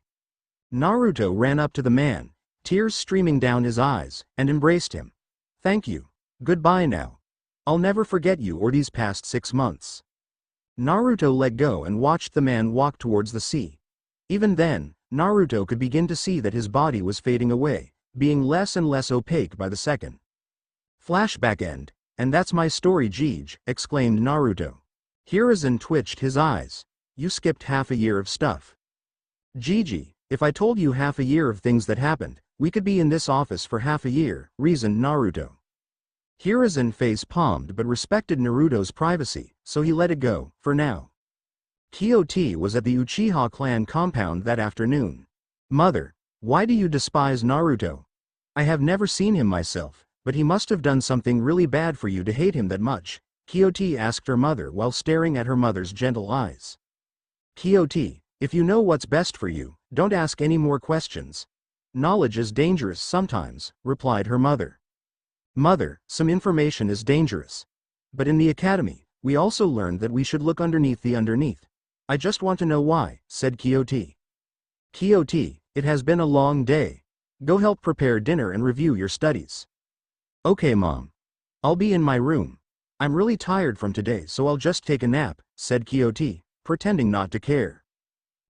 Naruto ran up to the man, tears streaming down his eyes, and embraced him. "Thank you. Goodbye now. I'll never forget you or these past 6 months." Naruto let go and watched the man walk towards the sea. Even then, Naruto could begin to see that his body was fading away, being less and less opaque by the second. Flashback end. "And that's my story, Jeej," exclaimed Naruto. Hiruzen twitched his eyes. "You skipped half a year of stuff." "Jeej, if I told you half a year of things that happened, we could be in this office for half a year," reasoned Naruto. Hiruzen face-palmed but respected Naruto's privacy, so he let it go, for now. Kyoti was at the Uchiha clan compound that afternoon. "Mother, why do you despise Naruto? I have never seen him myself, but he must have done something really bad for you to hate him that much," Kyoti asked her mother while staring at her mother's gentle eyes. "Kyoti, if you know what's best for you, don't ask any more questions. Knowledge is dangerous sometimes," replied her mother. "Mother, some information is dangerous. But in the academy, we also learned that we should look underneath the underneath. I just want to know why," said Kyoti. "Kyoti, it has been a long day. Go help prepare dinner and review your studies." "Okay, Mom. I'll be in my room. I'm really tired from today, so I'll just take a nap," said Kyoti, pretending not to care.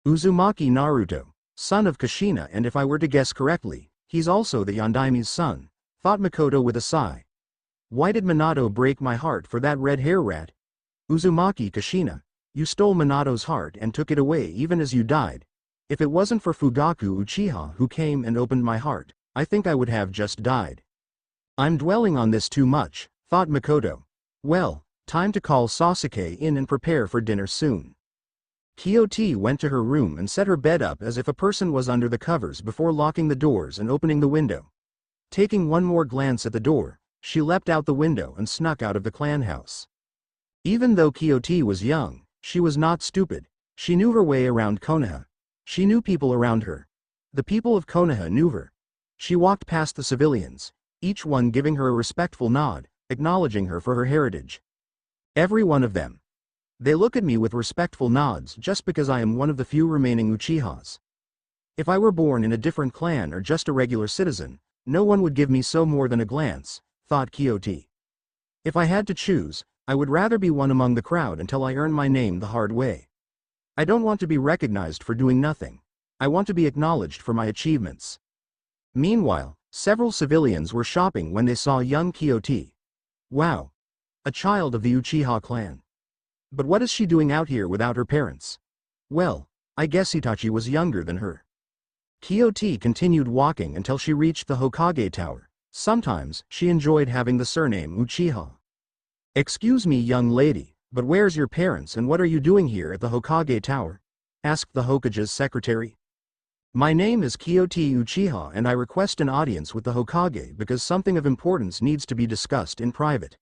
"Uzumaki Naruto, son of Kushina, and if I were to guess correctly, he's also the Yondaime's son," thought Makoto with a sigh. "Why did Minato break my heart for that red hair rat? Uzumaki Kushina, You stole Minato's heart and took it away even as you died. If it wasn't for Fugaku Uchiha who came and opened my heart, I think I would have just died. I'm dwelling on this too much, thought Makoto. Well, time to call Sasuke in and prepare for dinner soon. Kyoti went to her room and set her bed up as if a person was under the covers before locking the doors and opening the window. Taking one more glance at the door, she leapt out the window and snuck out of the clan house. Even though Kyoti was young, she was not stupid. She knew her way around Konoha. She knew people around her. The people of Konoha knew her. She walked past the civilians, each one giving her a respectful nod, acknowledging her for her heritage. Every one of them. They look at me with respectful nods just because I am one of the few remaining Uchihas. If I were born in a different clan or just a regular citizen, no one would give me so more than a glance, thought Kyoti. If I had to choose, I would rather be one among the crowd until I earn my name the hard way. I don't want to be recognized for doing nothing. I want to be acknowledged for my achievements. Meanwhile, several civilians were shopping when they saw young Kyoti. Wow! A child of the Uchiha clan. But what is she doing out here without her parents? Well, I guess Itachi was younger than her. Kyoti continued walking until she reached the Hokage Tower. Sometimes, she enjoyed having the surname Uchiha. Excuse me, young lady, but where's your parents and what are you doing here at the Hokage Tower? Asked the Hokage's secretary. My name is Kyoti Uchiha and I request an audience with the Hokage because something of importance needs to be discussed in private.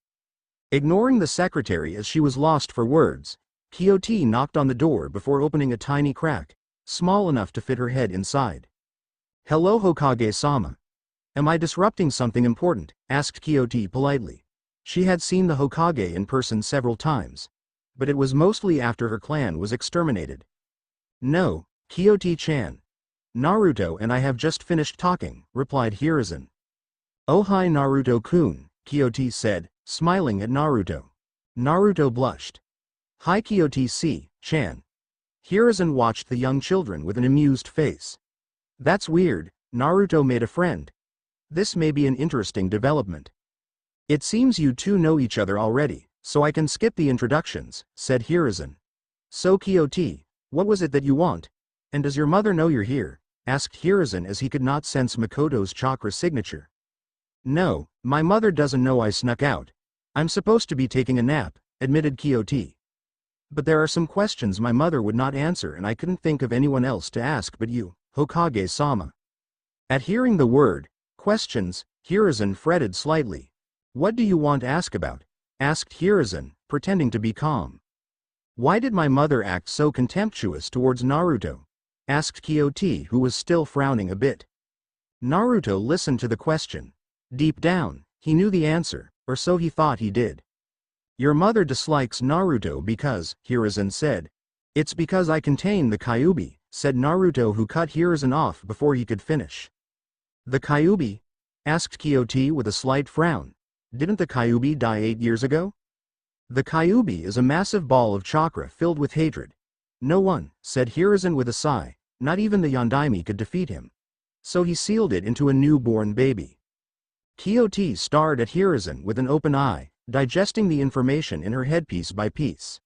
Ignoring the secretary as she was lost for words, Kyoti knocked on the door before opening a tiny crack, small enough to fit her head inside. Hello Hokage-sama. Am I disrupting something important? Asked Kyoti politely. She had seen the Hokage in person several times, but it was mostly after her clan was exterminated. No, Kyoti-chan. Naruto and I have just finished talking, replied Hiruzen. Oh hi Naruto-kun, Kyoti said, smiling at Naruto. Naruto blushed. Hi Kyoti-chan. Hiruzen watched the young children with an amused face. That's weird, Naruto made a friend. This may be an interesting development. It seems you two know each other already, so I can skip the introductions, said Hiruzen. So Kyoti, what was it that you want? And does your mother know you're here? Asked Hiruzen as he could not sense Makoto's chakra signature. No, my mother doesn't know I snuck out. I'm supposed to be taking a nap, admitted Kyoti. But there are some questions my mother would not answer and I couldn't think of anyone else to ask but you, Hokage-sama. At hearing the word, questions, Hiruzen fretted slightly. What do you want to ask about? Asked Hiruzen, pretending to be calm. Why did my mother act so contemptuous towards Naruto? Asked Kyoti who was still frowning a bit. Naruto listened to the question. Deep down, he knew the answer, or so he thought he did. Your mother dislikes Naruto because, Hiruzen said. It's because I contain the Kyuubi, said Naruto who cut Hiruzen off before he could finish. The Kyuubi? Asked Kyoti with a slight frown. Didn't the Kyuubi die 8 years ago? The Kyuubi is a massive ball of chakra filled with hatred. No one, said Hiruzen with a sigh, not even the Yondaime could defeat him. So he sealed it into a newborn baby. Kyoti stared at Hiruzen with an open eye, digesting the information in her head piece by piece.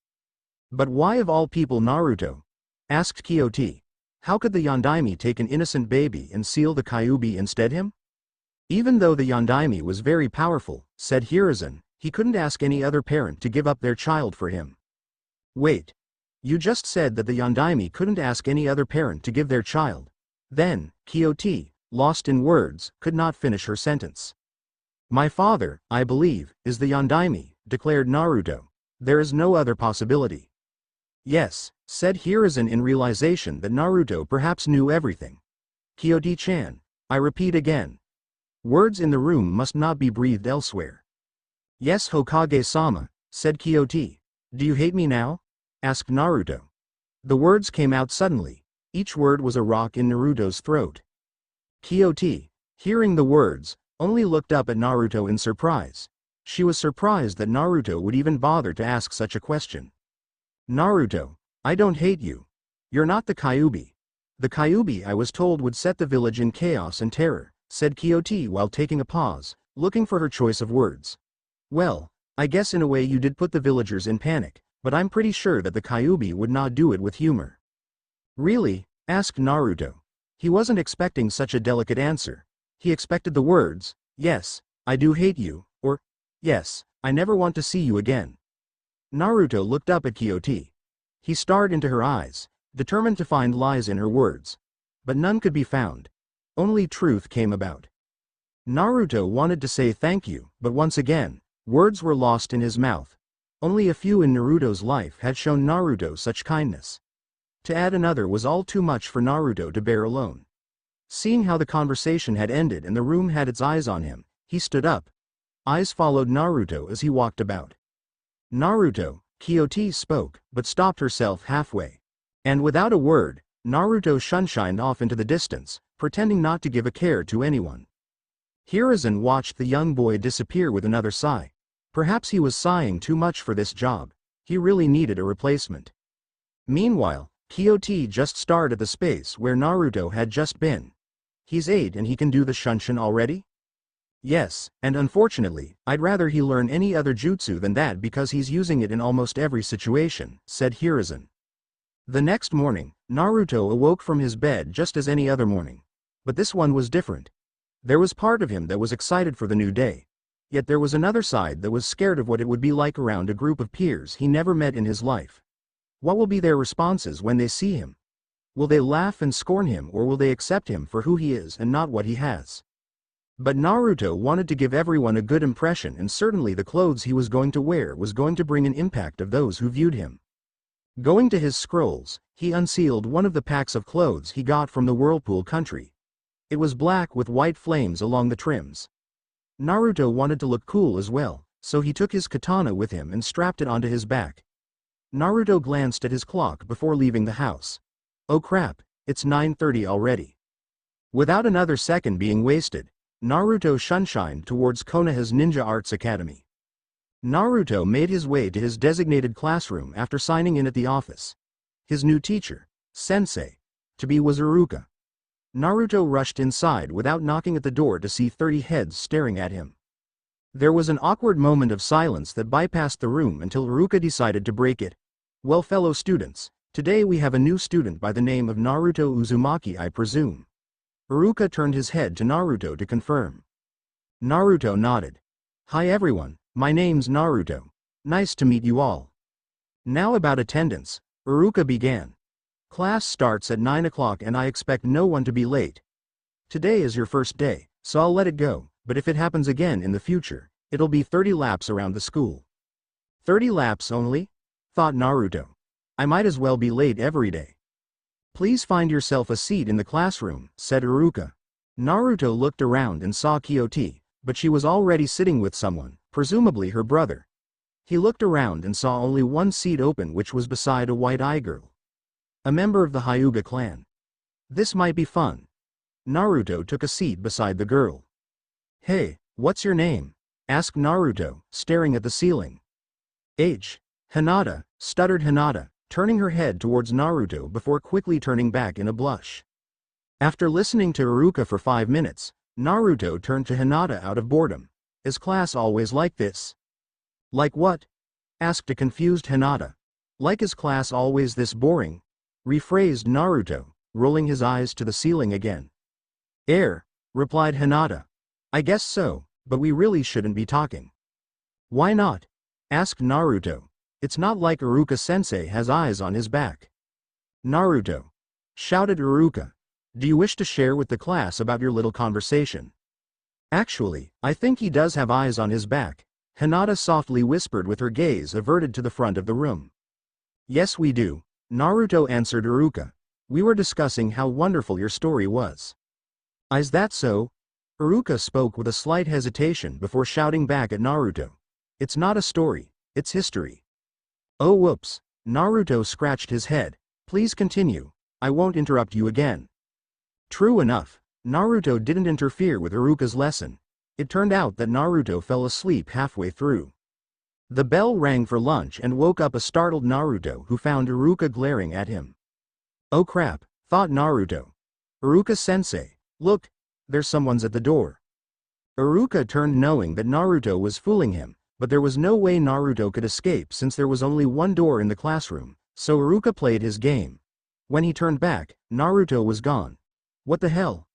But why of all people Naruto? Asked Kyoti. How could the Yondaime take an innocent baby and seal the Kyuubi instead him? Even though the Yondaime was very powerful, said Hiruzen, he couldn't ask any other parent to give up their child for him. Wait. You just said that the Yondaime couldn't ask any other parent to give their child. Then, Kyoti, lost in words, could not finish her sentence. My father, I believe, is the Yondaime, declared Naruto. There is no other possibility. Yes, said Hiruzen in realization that Naruto perhaps knew everything. Kyoti-chan, I repeat again. Words in the room must not be breathed elsewhere. Yes Hokage-sama, said Kyoti. Do you hate me now? Asked Naruto. The words came out suddenly. Each word was a rock in Naruto's throat. Kyoti, hearing the words, only looked up at Naruto in surprise. She was surprised that Naruto would even bother to ask such a question. Naruto, I don't hate you. You're not the Kyuubi. The Kyuubi I was told would set the village in chaos and terror, said Kyoti while taking a pause, looking for her choice of words. Well, I guess in a way you did put the villagers in panic, but I'm pretty sure that the Kyuubi would not do it with humor. Really? Asked Naruto. He wasn't expecting such a delicate answer. He expected the words, yes, I do hate you, or, yes, I never want to see you again. Naruto looked up at Kyoti. He stared into her eyes, determined to find lies in her words. But none could be found. Only truth came about. Naruto wanted to say thank you, but once again, words were lost in his mouth. Only a few in Naruto's life had shown Naruto such kindness. To add another was all too much for Naruto to bear alone. Seeing how the conversation had ended and the room had its eyes on him, he stood up. Eyes followed Naruto as he walked about. Naruto, Kyoti spoke, but stopped herself halfway. And without a word, Naruto shunshined off into the distance, pretending not to give a care to anyone. Hiruzen watched the young boy disappear with another sigh. Perhaps he was sighing too much for this job. He really needed a replacement. Meanwhile, Kyoti just stared at the space where Naruto had just been. He's 8 and he can do the shunshin already? Yes, and unfortunately, I'd rather he learn any other jutsu than that because he's using it in almost every situation, said Hiruzen. The next morning, Naruto awoke from his bed just as any other morning. But this one was different. There was part of him that was excited for the new day. Yet there was another side that was scared of what it would be like around a group of peers he never met in his life. What will be their responses when they see him? Will they laugh and scorn him, or will they accept him for who he is and not what he has? But Naruto wanted to give everyone a good impression, and certainly the clothes he was going to wear was going to bring an impact of those who viewed him. Going to his scrolls, he unsealed one of the packs of clothes he got from the Whirlpool country. It was black with white flames along the trims. Naruto wanted to look cool as well, so he took his katana with him and strapped it onto his back. Naruto glanced at his clock before leaving the house. Oh crap, it's 9:30 already. Without another second being wasted, Naruto shunshined towards Konoha's Ninja Arts Academy. Naruto made his way to his designated classroom after signing in at the office. His new teacher, Sensei, to be was Iruka. Naruto rushed inside without knocking at the door to see 30 heads staring at him. There was an awkward moment of silence that bypassed the room until Iruka decided to break it. Well, fellow students, today we have a new student by the name of Naruto Uzumaki, I presume. Iruka turned his head to Naruto to confirm. Naruto nodded. Hi everyone, my name's Naruto. Nice to meet you all. Now about attendance, Iruka began. Class starts at 9 o'clock and I expect no one to be late. Today is your first day, so I'll let it go, but if it happens again in the future, it'll be 30 laps around the school. 30 laps only? Thought Naruto. I might as well be late every day. Please find yourself a seat in the classroom, said Iruka. Naruto looked around and saw Kyoti, but she was already sitting with someone, presumably her brother. He looked around and saw only one seat open, which was beside a white-eye girl. A member of the Hyuga clan. This might be fun. Naruto took a seat beside the girl. Hey, what's your name? Asked Naruto, staring at the ceiling. Hinata, stuttered Hinata, turning her head towards Naruto before quickly turning back in a blush. After listening to Iruka for 5 minutes, Naruto turned to Hinata out of boredom. Is class always like this? Like what? Asked a confused Hinata. Like is class always this boring? Rephrased Naruto, rolling his eyes to the ceiling again. Replied Hinata. I guess so, but we really shouldn't be talking. Why not? Asked Naruto. It's not like Iruka-sensei has eyes on his back. Naruto. Shouted Iruka. Do you wish to share with the class about your little conversation? Actually, I think he does have eyes on his back, Hinata softly whispered with her gaze averted to the front of the room. Yes we do, Naruto answered Iruka. We were discussing how wonderful your story was. Is that so? Iruka spoke with a slight hesitation before shouting back at Naruto. It's not a story, it's history. Oh whoops, Naruto scratched his head. Please continue, I won't interrupt you again. True enough, Naruto didn't interfere with Iruka's lesson. It turned out that Naruto fell asleep halfway through. The bell rang for lunch and woke up a startled Naruto who found Iruka glaring at him. Oh crap, thought Naruto. Iruka-sensei, look, there's someone's at the door. Iruka turned knowing that Naruto was fooling him, But there was no way Naruto could escape since there was only one door in the classroom, so Iruka played his game. When he turned back, Naruto was gone. What the hell?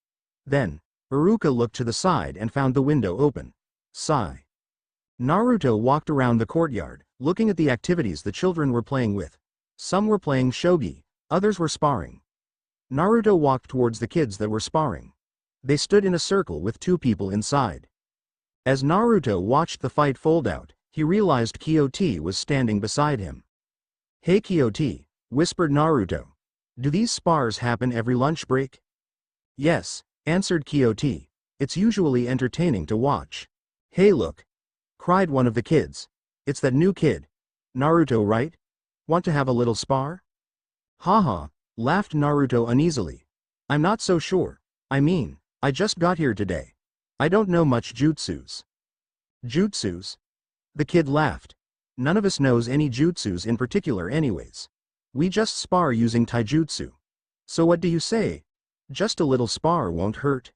Then, Iruka looked to the side and found the window open. Sigh. Naruto walked around the courtyard, looking at the activities the children were playing with. Some were playing shogi, others were sparring. Naruto walked towards the kids that were sparring. They stood in a circle with two people inside. As Naruto watched the fight fold out, he realized Kyoti was standing beside him. "Hey Kyoti," whispered Naruto. "Do these spars happen every lunch break?" "Yes," answered Kyoti. "It's usually entertaining to watch." "Hey look!" cried one of the kids. "It's that new kid. Naruto, right? Want to have a little spar?" "Haha," laughed Naruto uneasily. "I'm not so sure. I mean, I just got here today. I don't know much jutsus." "Jutsus?" The kid laughed. "None of us knows any jutsus in particular anyways. We just spar using taijutsu. So what do you say? Just a little spar won't hurt."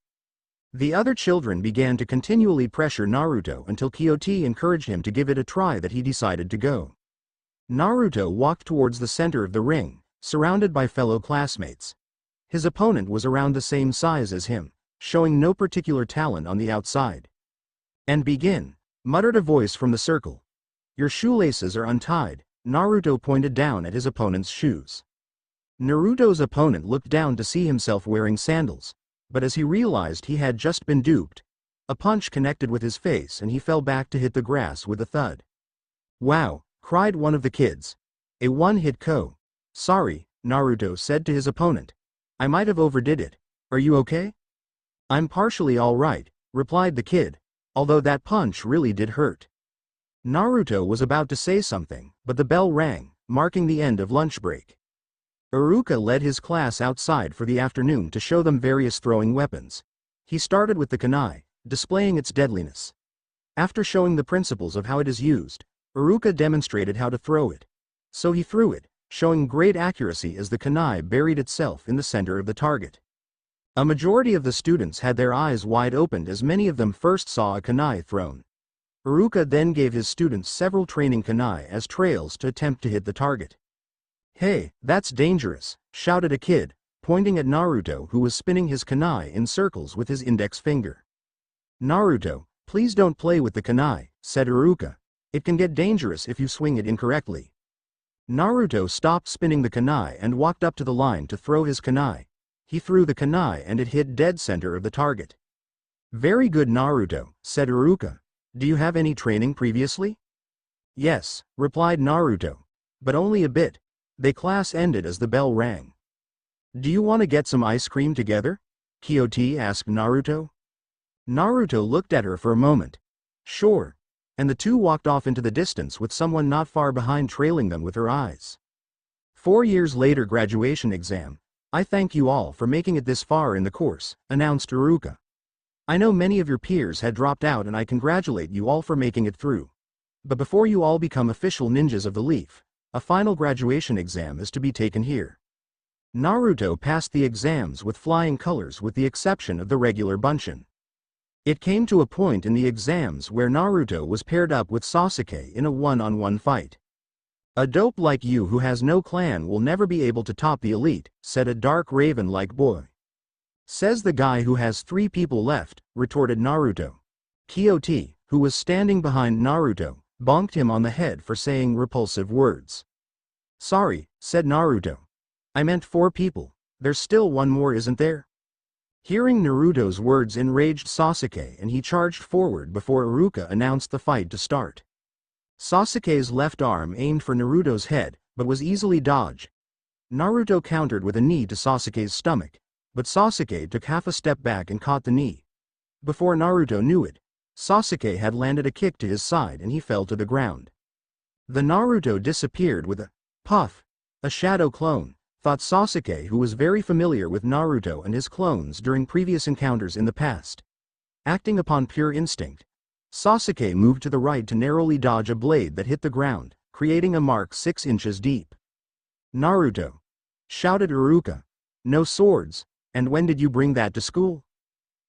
The other children began to continually pressure Naruto until Kyoti encouraged him to give it a try that he decided to go. Naruto walked towards the center of the ring, surrounded by fellow classmates. His opponent was around the same size as him, showing no particular talent on the outside. "And begin," muttered a voice from the circle. "Your shoelaces are untied." Naruto pointed down at his opponent's shoes. Naruto's opponent looked down to see himself wearing sandals, but as he realized he had just been duped, a punch connected with his face and he fell back to hit the grass with a thud. "Wow," cried one of the kids. "A one-hit KO. Sorry," Naruto said to his opponent. "I might have overdid it. Are you okay?" "I'm partially all right," replied the kid, although that punch really did hurt. Naruto was about to say something, but the bell rang, marking the end of lunch break. Iruka led his class outside for the afternoon to show them various throwing weapons. He started with the kunai, displaying its deadliness. After showing the principles of how it is used, Iruka demonstrated how to throw it. So he threw it, showing great accuracy as the kunai buried itself in the center of the target. A majority of the students had their eyes wide opened as many of them first saw a kunai thrown. Iruka then gave his students several training kunai as trails to attempt to hit the target. "Hey, that's dangerous," shouted a kid, pointing at Naruto who was spinning his kunai in circles with his index finger. "Naruto, please don't play with the kunai," said Iruka. "It can get dangerous if you swing it incorrectly." Naruto stopped spinning the kunai and walked up to the line to throw his kunai. He threw the kunai and it hit dead center of the target. "Very good Naruto," said Iruka. "Do you have any training previously?" "Yes," replied Naruto. "But only a bit." The class ended as the bell rang. "Do you want to get some ice cream together?" Kyoti asked Naruto. Naruto looked at her for a moment. "Sure." And the two walked off into the distance with someone not far behind trailing them with her eyes. 4 years later graduation exam. "I thank you all for making it this far in the course," announced Iruka. "I know many of your peers had dropped out and I congratulate you all for making it through. But before you all become official ninjas of the leaf, a final graduation exam is to be taken here." Naruto passed the exams with flying colors with the exception of the regular bunshin. It came to a point in the exams where Naruto was paired up with Sasuke in a one-on-one fight. "A dope like you who has no clan will never be able to top the elite," said a dark raven-like boy. "Says the guy who has 3 people left," retorted Naruto. Kyoti, who was standing behind Naruto, bonked him on the head for saying repulsive words. "Sorry," said Naruto. "I meant 4 people. There's still one more, isn't there?" Hearing Naruto's words enraged Sasuke and he charged forward before Iruka announced the fight to start. Sasuke's left arm aimed for Naruto's head, but was easily dodged. Naruto countered with a knee to Sasuke's stomach, but Sasuke took half a step back and caught the knee. Before Naruto knew it, Sasuke had landed a kick to his side and he fell to the ground. The Naruto disappeared with a puff. A shadow clone, thought Sasuke, who was very familiar with Naruto and his clones during previous encounters in the past. Acting upon pure instinct, Sasuke moved to the right to narrowly dodge a blade that hit the ground, creating a mark 6 inches deep. "Naruto!" shouted Iruka. "No swords, and when did you bring that to school?"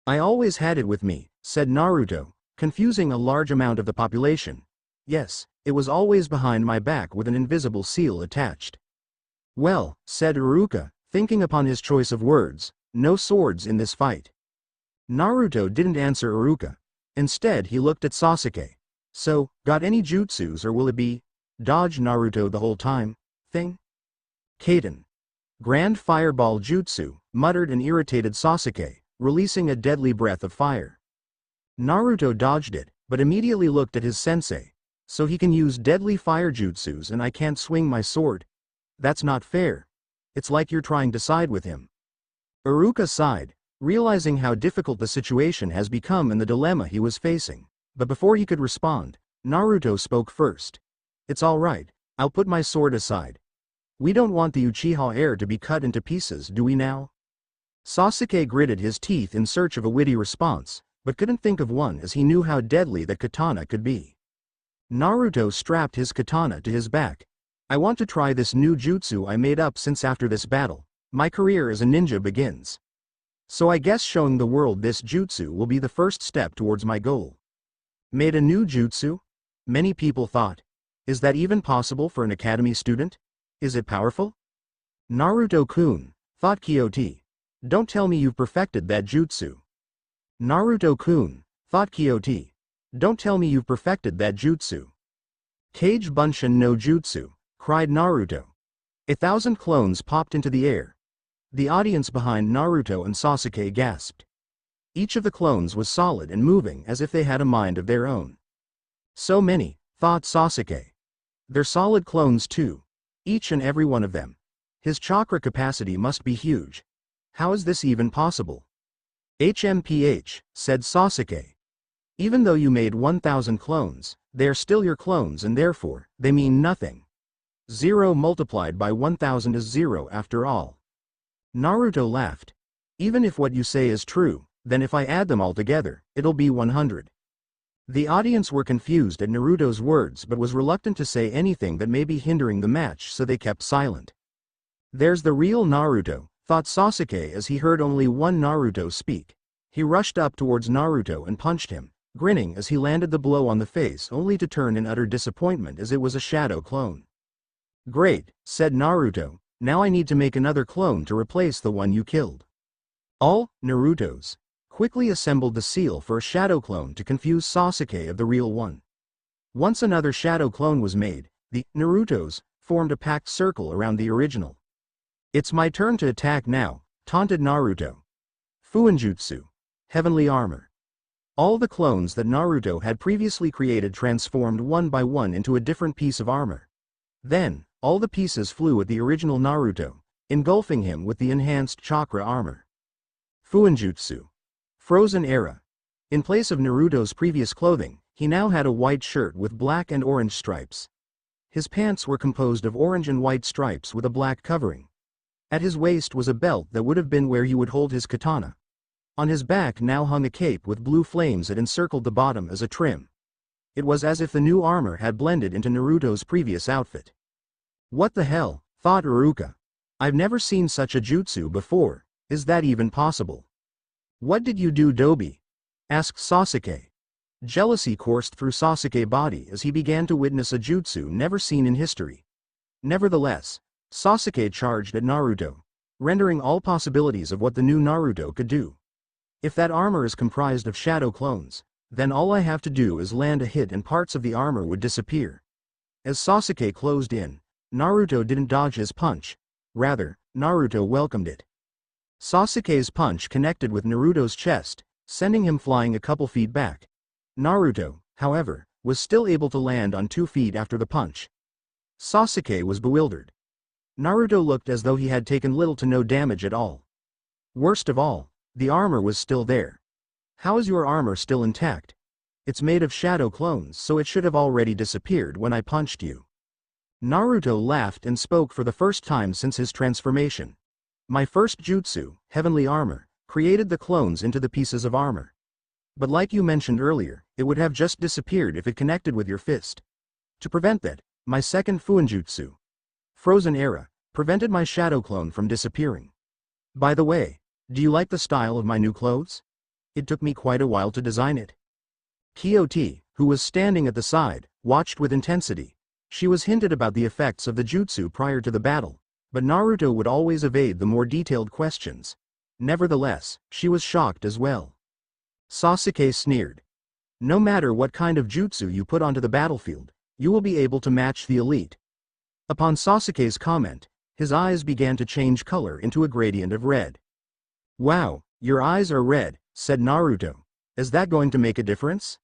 "I always had it with me," said Naruto, confusing a large amount of the population. Yes, it was always behind my back with an invisible seal attached. Well, said Iruka, thinking upon his choice of words, no swords in this fight. Naruto didn't answer Iruka. Instead he looked at Sasuke. So, got any jutsus or will it be, dodge Naruto the whole time, thing? Kaden. Grand Fireball Jutsu, muttered an irritated Sasuke, releasing a deadly breath of fire. Naruto dodged it, but immediately looked at his sensei. So he can use deadly fire jutsus and I can't swing my sword? That's not fair. It's like you're trying to side with him. Iruka sighed, realizing how difficult the situation has become and the dilemma he was facing. But before he could respond, Naruto spoke first. It's alright, I'll put my sword aside. We don't want the Uchiha heir to be cut into pieces, do we now? Sasuke gritted his teeth in search of a witty response, but couldn't think of one as he knew how deadly the katana could be. Naruto strapped his katana to his back. I want to try this new jutsu I made up since after this battle, my career as a ninja begins. So I guess showing the world this jutsu will be the first step towards my goal. Made a new jutsu? Many people thought. Is that even possible for an academy student? Is it powerful? Naruto-kun, thought Kyoto. Don't tell me you've perfected that jutsu. Naruto-kun, thought Kyoto. Don't tell me you've perfected that jutsu. Kage Bunshin no jutsu, cried Naruto. 1,000 clones popped into the air. The audience behind Naruto and Sasuke gasped. Each of the clones was solid and moving as if they had a mind of their own. So many, thought Sasuke. They're solid clones too. Each and every one of them. His chakra capacity must be huge. How is this even possible? HMPH, said Sasuke. Even though you made 1,000 clones, they are still your clones and therefore, they mean nothing. 0 multiplied by 1,000 is 0 after all. Naruto laughed. Even if what you say is true, then if I add them all together, it'll be 100. The audience were confused at Naruto's words but was reluctant to say anything that may be hindering the match, so they kept silent. There's the real Naruto, thought Sasuke as he heard only one Naruto speak. He rushed up towards Naruto and punched him, grinning as he landed the blow on the face only to turn in utter disappointment as it was a shadow clone. Great, said Naruto, now I need to make another clone to replace the one you killed. All Naruto's quickly assembled the seal for a shadow clone to confuse Sasuke of the real one. Once another shadow clone was made, the Naruto's formed a packed circle around the original. It's my turn to attack now, taunted Naruto. Fuinjutsu, heavenly armor. All the clones that Naruto had previously created transformed one by one into a different piece of armor. Then, all the pieces flew at the original Naruto, engulfing him with the enhanced chakra armor. Fuinjutsu. Frozen era. In place of Naruto's previous clothing, he now had a white shirt with black and orange stripes. His pants were composed of orange and white stripes with a black covering. At his waist was a belt that would have been where he would hold his katana. On his back now hung a cape with blue flames that encircled the bottom as a trim. It was as if the new armor had blended into Naruto's previous outfit. What the hell, thought Iruka. I've never seen such a jutsu before, is that even possible? What did you do, Dobi? Asked Sasuke. Jealousy coursed through Sasuke's body as he began to witness a jutsu never seen in history. Nevertheless, Sasuke charged at Naruto, rendering all possibilities of what the new Naruto could do. If that armor is comprised of shadow clones, then all I have to do is land a hit and parts of the armor would disappear. As Sasuke closed in, Naruto didn't dodge his punch. Rather, Naruto welcomed it. Sasuke's punch connected with Naruto's chest, sending him flying a couple feet back. Naruto, however, was still able to land on 2 feet after the punch. Sasuke was bewildered. Naruto looked as though he had taken little to no damage at all. Worst of all, the armor was still there. How is your armor still intact? It's made of shadow clones, so it should have already disappeared when I punched you. Naruto laughed and spoke for the first time since his transformation. My first jutsu, heavenly armor, created the clones into the pieces of armor. But like you mentioned earlier, it would have just disappeared if it connected with your fist. To prevent that, my second Fuinjutsu, Frozen Era, prevented my shadow clone from disappearing. By the way, do you like the style of my new clothes? It took me quite a while to design it. Kyoto, who was standing at the side, watched with intensity. She was hinted about the effects of the jutsu prior to the battle, but Naruto would always evade the more detailed questions. Nevertheless, she was shocked as well. Sasuke sneered. No matter what kind of jutsu you put onto the battlefield, you will be able to match the elite. Upon Sasuke's comment, his eyes began to change color into a gradient of red. Wow, your eyes are red, said Naruto. Is that going to make a difference?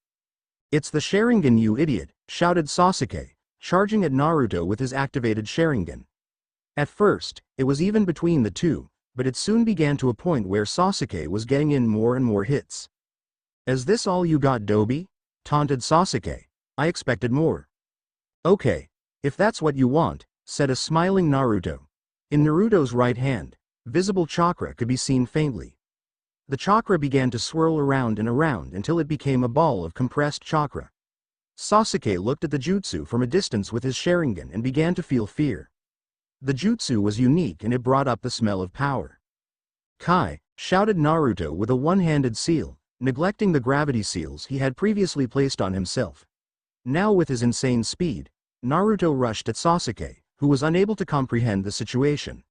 It's the Sharingan, you idiot, shouted Sasuke, charging at Naruto with his activated Sharingan. At first, it was even between the two, but it soon began to a point where Sasuke was getting in more and more hits. Is this all you got, Dobi? Taunted Sasuke. I expected more. Okay, if that's what you want, said a smiling Naruto. In Naruto's right hand, visible chakra could be seen faintly. The chakra began to swirl around and around until it became a ball of compressed chakra. Sasuke looked at the jutsu from a distance with his Sharingan and began to feel fear. The jutsu was unique and it brought up the smell of power. Kai, shouted Naruto with a one-handed seal, neglecting the gravity seals he had previously placed on himself. Now with his insane speed, Naruto rushed at Sasuke, who was unable to comprehend the situation.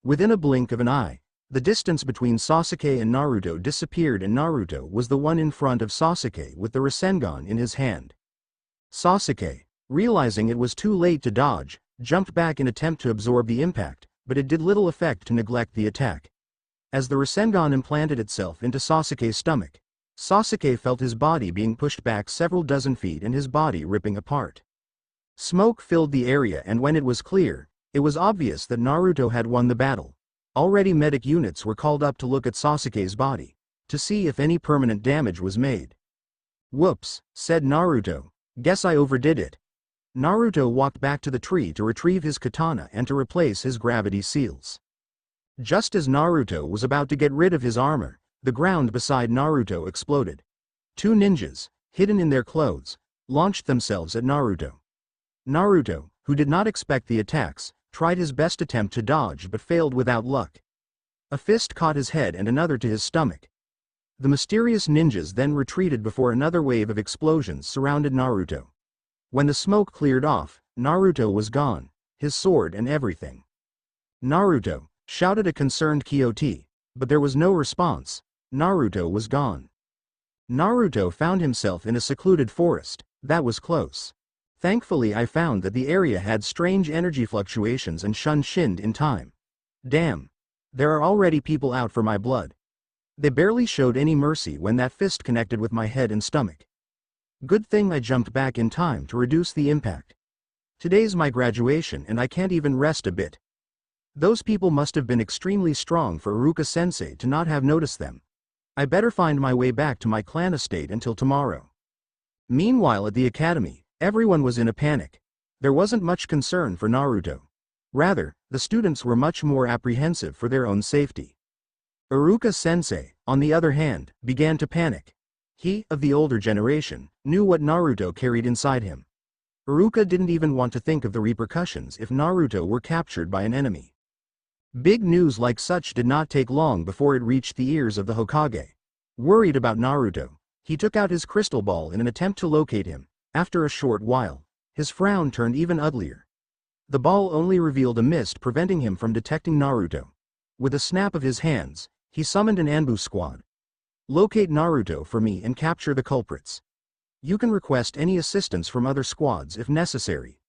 Within a blink of an eye, the distance between Sasuke and Naruto disappeared and Naruto was the one in front of Sasuke with the Rasengan in his hand. Sasuke, realizing it was too late to dodge, jumped back in attempt to absorb the impact, but it did little effect to neglect the attack. As the Rasengan implanted itself into Sasuke's stomach, Sasuke felt his body being pushed back several dozen feet and his body ripping apart. Smoke filled the area and when it was clear, it was obvious that Naruto had won the battle. Already medic units were called up to look at Sasuke's body, to see if any permanent damage was made. Whoops, said Naruto, guess I overdid it. Naruto walked back to the tree to retrieve his katana and to replace his gravity seals. Just as Naruto was about to get rid of his armor, the ground beside Naruto exploded. Two ninjas, hidden in their clothes, launched themselves at Naruto. Naruto, who did not expect the attacks, tried his best attempt to dodge but failed without luck. A fist caught his head and another to his stomach. The mysterious ninjas then retreated before another wave of explosions surrounded Naruto. When the smoke cleared off, Naruto was gone, his sword and everything. Naruto, shouted a concerned Kyoti, but there was no response. Naruto was gone. Naruto found himself in a secluded forest. That was close. Thankfully I found that the area had strange energy fluctuations and shinned in time. Damn. There are already people out for my blood. They barely showed any mercy when that fist connected with my head and stomach. Good thing I jumped back in time to reduce the impact. Today's my graduation and I can't even rest a bit. Those people must have been extremely strong for Iruka-sensei to not have noticed them. I better find my way back to my clan estate until tomorrow. Meanwhile at the academy, everyone was in a panic. There wasn't much concern for Naruto. Rather, the students were much more apprehensive for their own safety. Iruka-sensei, on the other hand, began to panic. He, of the older generation, knew what Naruto carried inside him. Iruka didn't even want to think of the repercussions if Naruto were captured by an enemy. Big news like such did not take long before it reached the ears of the Hokage. Worried about Naruto, he took out his crystal ball in an attempt to locate him. After a short while, his frown turned even uglier. The ball only revealed a mist preventing him from detecting Naruto. With a snap of his hands, he summoned an ambush squad. Locate Naruto for me and capture the culprits. You can request any assistance from other squads if necessary.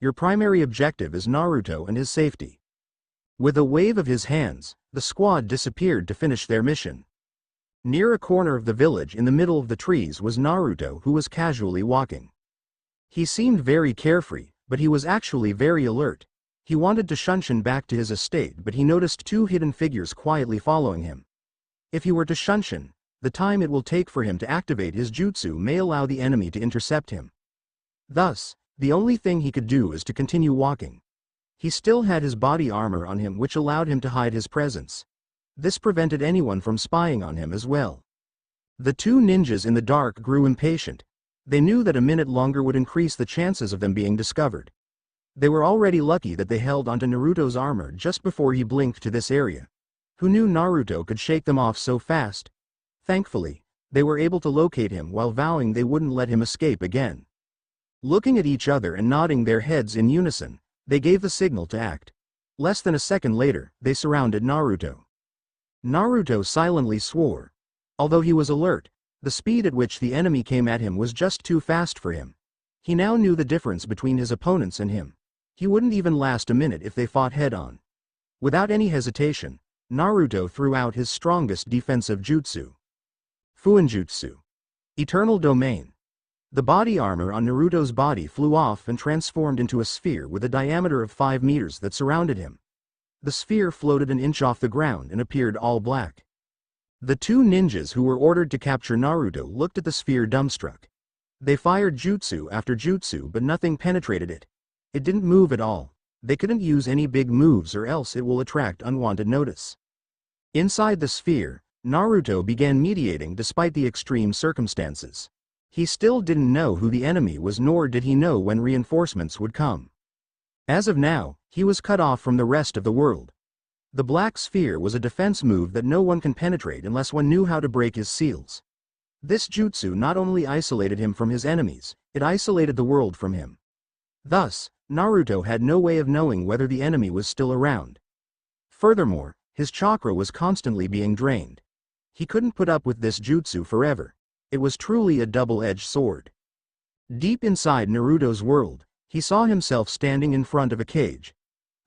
Your primary objective is Naruto and his safety. With a wave of his hands, the squad disappeared to finish their mission. Near a corner of the village in the middle of the trees was Naruto, who was casually walking. He seemed very carefree, but he was actually very alert. He wanted to shunshin back to his estate, but he noticed two hidden figures quietly following him. If he were to shunshin, the time it will take for him to activate his jutsu may allow the enemy to intercept him. Thus, the only thing he could do is to continue walking. He still had his body armor on him, which allowed him to hide his presence. This prevented anyone from spying on him as well. The two ninjas in the dark grew impatient. They knew that a minute longer would increase the chances of them being discovered. They were already lucky that they held onto Naruto's armor just before he blinked to this area. Who knew Naruto could shake them off so fast? Thankfully, They were able to locate him while vowing they wouldn't let him escape again. Looking at each other and nodding their heads in unison, they gave the signal to act. Less than a second later, they surrounded Naruto. Naruto silently swore. Although he was alert, the speed at which the enemy came at him was just too fast for him. He now knew the difference between his opponents and him. He wouldn't even last a minute if they fought head-on. Without any hesitation, Naruto threw out his strongest defensive jutsu. Fuinjutsu. Eternal Domain. The body armor on Naruto's body flew off and transformed into a sphere with a diameter of 5 meters that surrounded him. The sphere floated an inch off the ground and appeared all black. The two ninjas who were ordered to capture Naruto looked at the sphere dumbstruck. They fired jutsu after jutsu but nothing penetrated it. It didn't move at all. They couldn't use any big moves or else it will attract unwanted notice. Inside the sphere, Naruto began mediating despite the extreme circumstances. He still didn't know who the enemy was, nor did he know when reinforcements would come. As of now, he was cut off from the rest of the world. The black sphere was a defense move that no one can penetrate unless one knew how to break his seals. This jutsu not only isolated him from his enemies, it isolated the world from him. Thus, Naruto had no way of knowing whether the enemy was still around. Furthermore, his chakra was constantly being drained. He couldn't put up with this jutsu forever. It was truly a double-edged sword. Deep inside Naruto's world, he saw himself standing in front of a cage.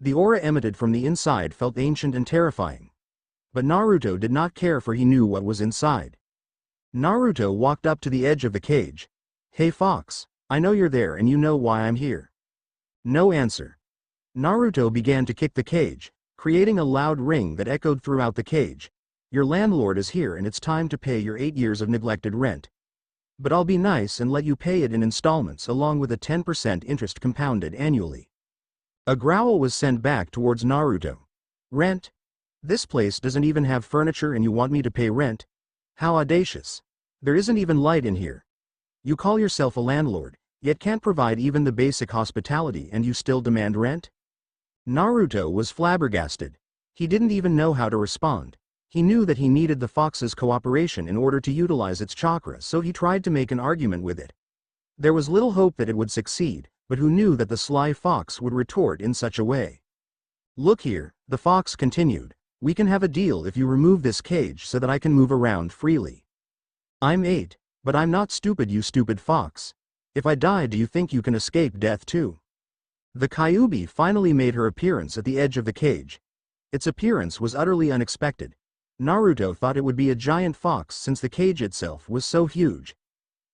The aura emitted from the inside felt ancient and terrifying. But Naruto did not care, for he knew what was inside. Naruto walked up to the edge of the cage. "Hey Fox, I know you're there and you know why I'm here." No answer. Naruto began to kick the cage, creating a loud ring that echoed throughout the cage. "Your landlord is here and it's time to pay your 8 years of neglected rent. But I'll be nice and let you pay it in installments along with a 10% interest compounded annually." A growl was sent back towards Naruto. "Rent? This place doesn't even have furniture and you want me to pay rent? How audacious. There isn't even light in here. You call yourself a landlord, yet can't provide even the basic hospitality and you still demand rent?" Naruto was flabbergasted. He didn't even know how to respond. He knew that he needed the fox's cooperation in order to utilize its chakra, so he tried to make an argument with it. There was little hope that it would succeed, but who knew that the sly fox would retort in such a way? "Look here," the fox continued, "we can have a deal if you remove this cage so that I can move around freely. I'm 8, but I'm not stupid, you stupid fox. If I die, do you think you can escape death too?" The Kyuubi finally made her appearance at the edge of the cage. Its appearance was utterly unexpected. Naruto thought it would be a giant fox since the cage itself was so huge.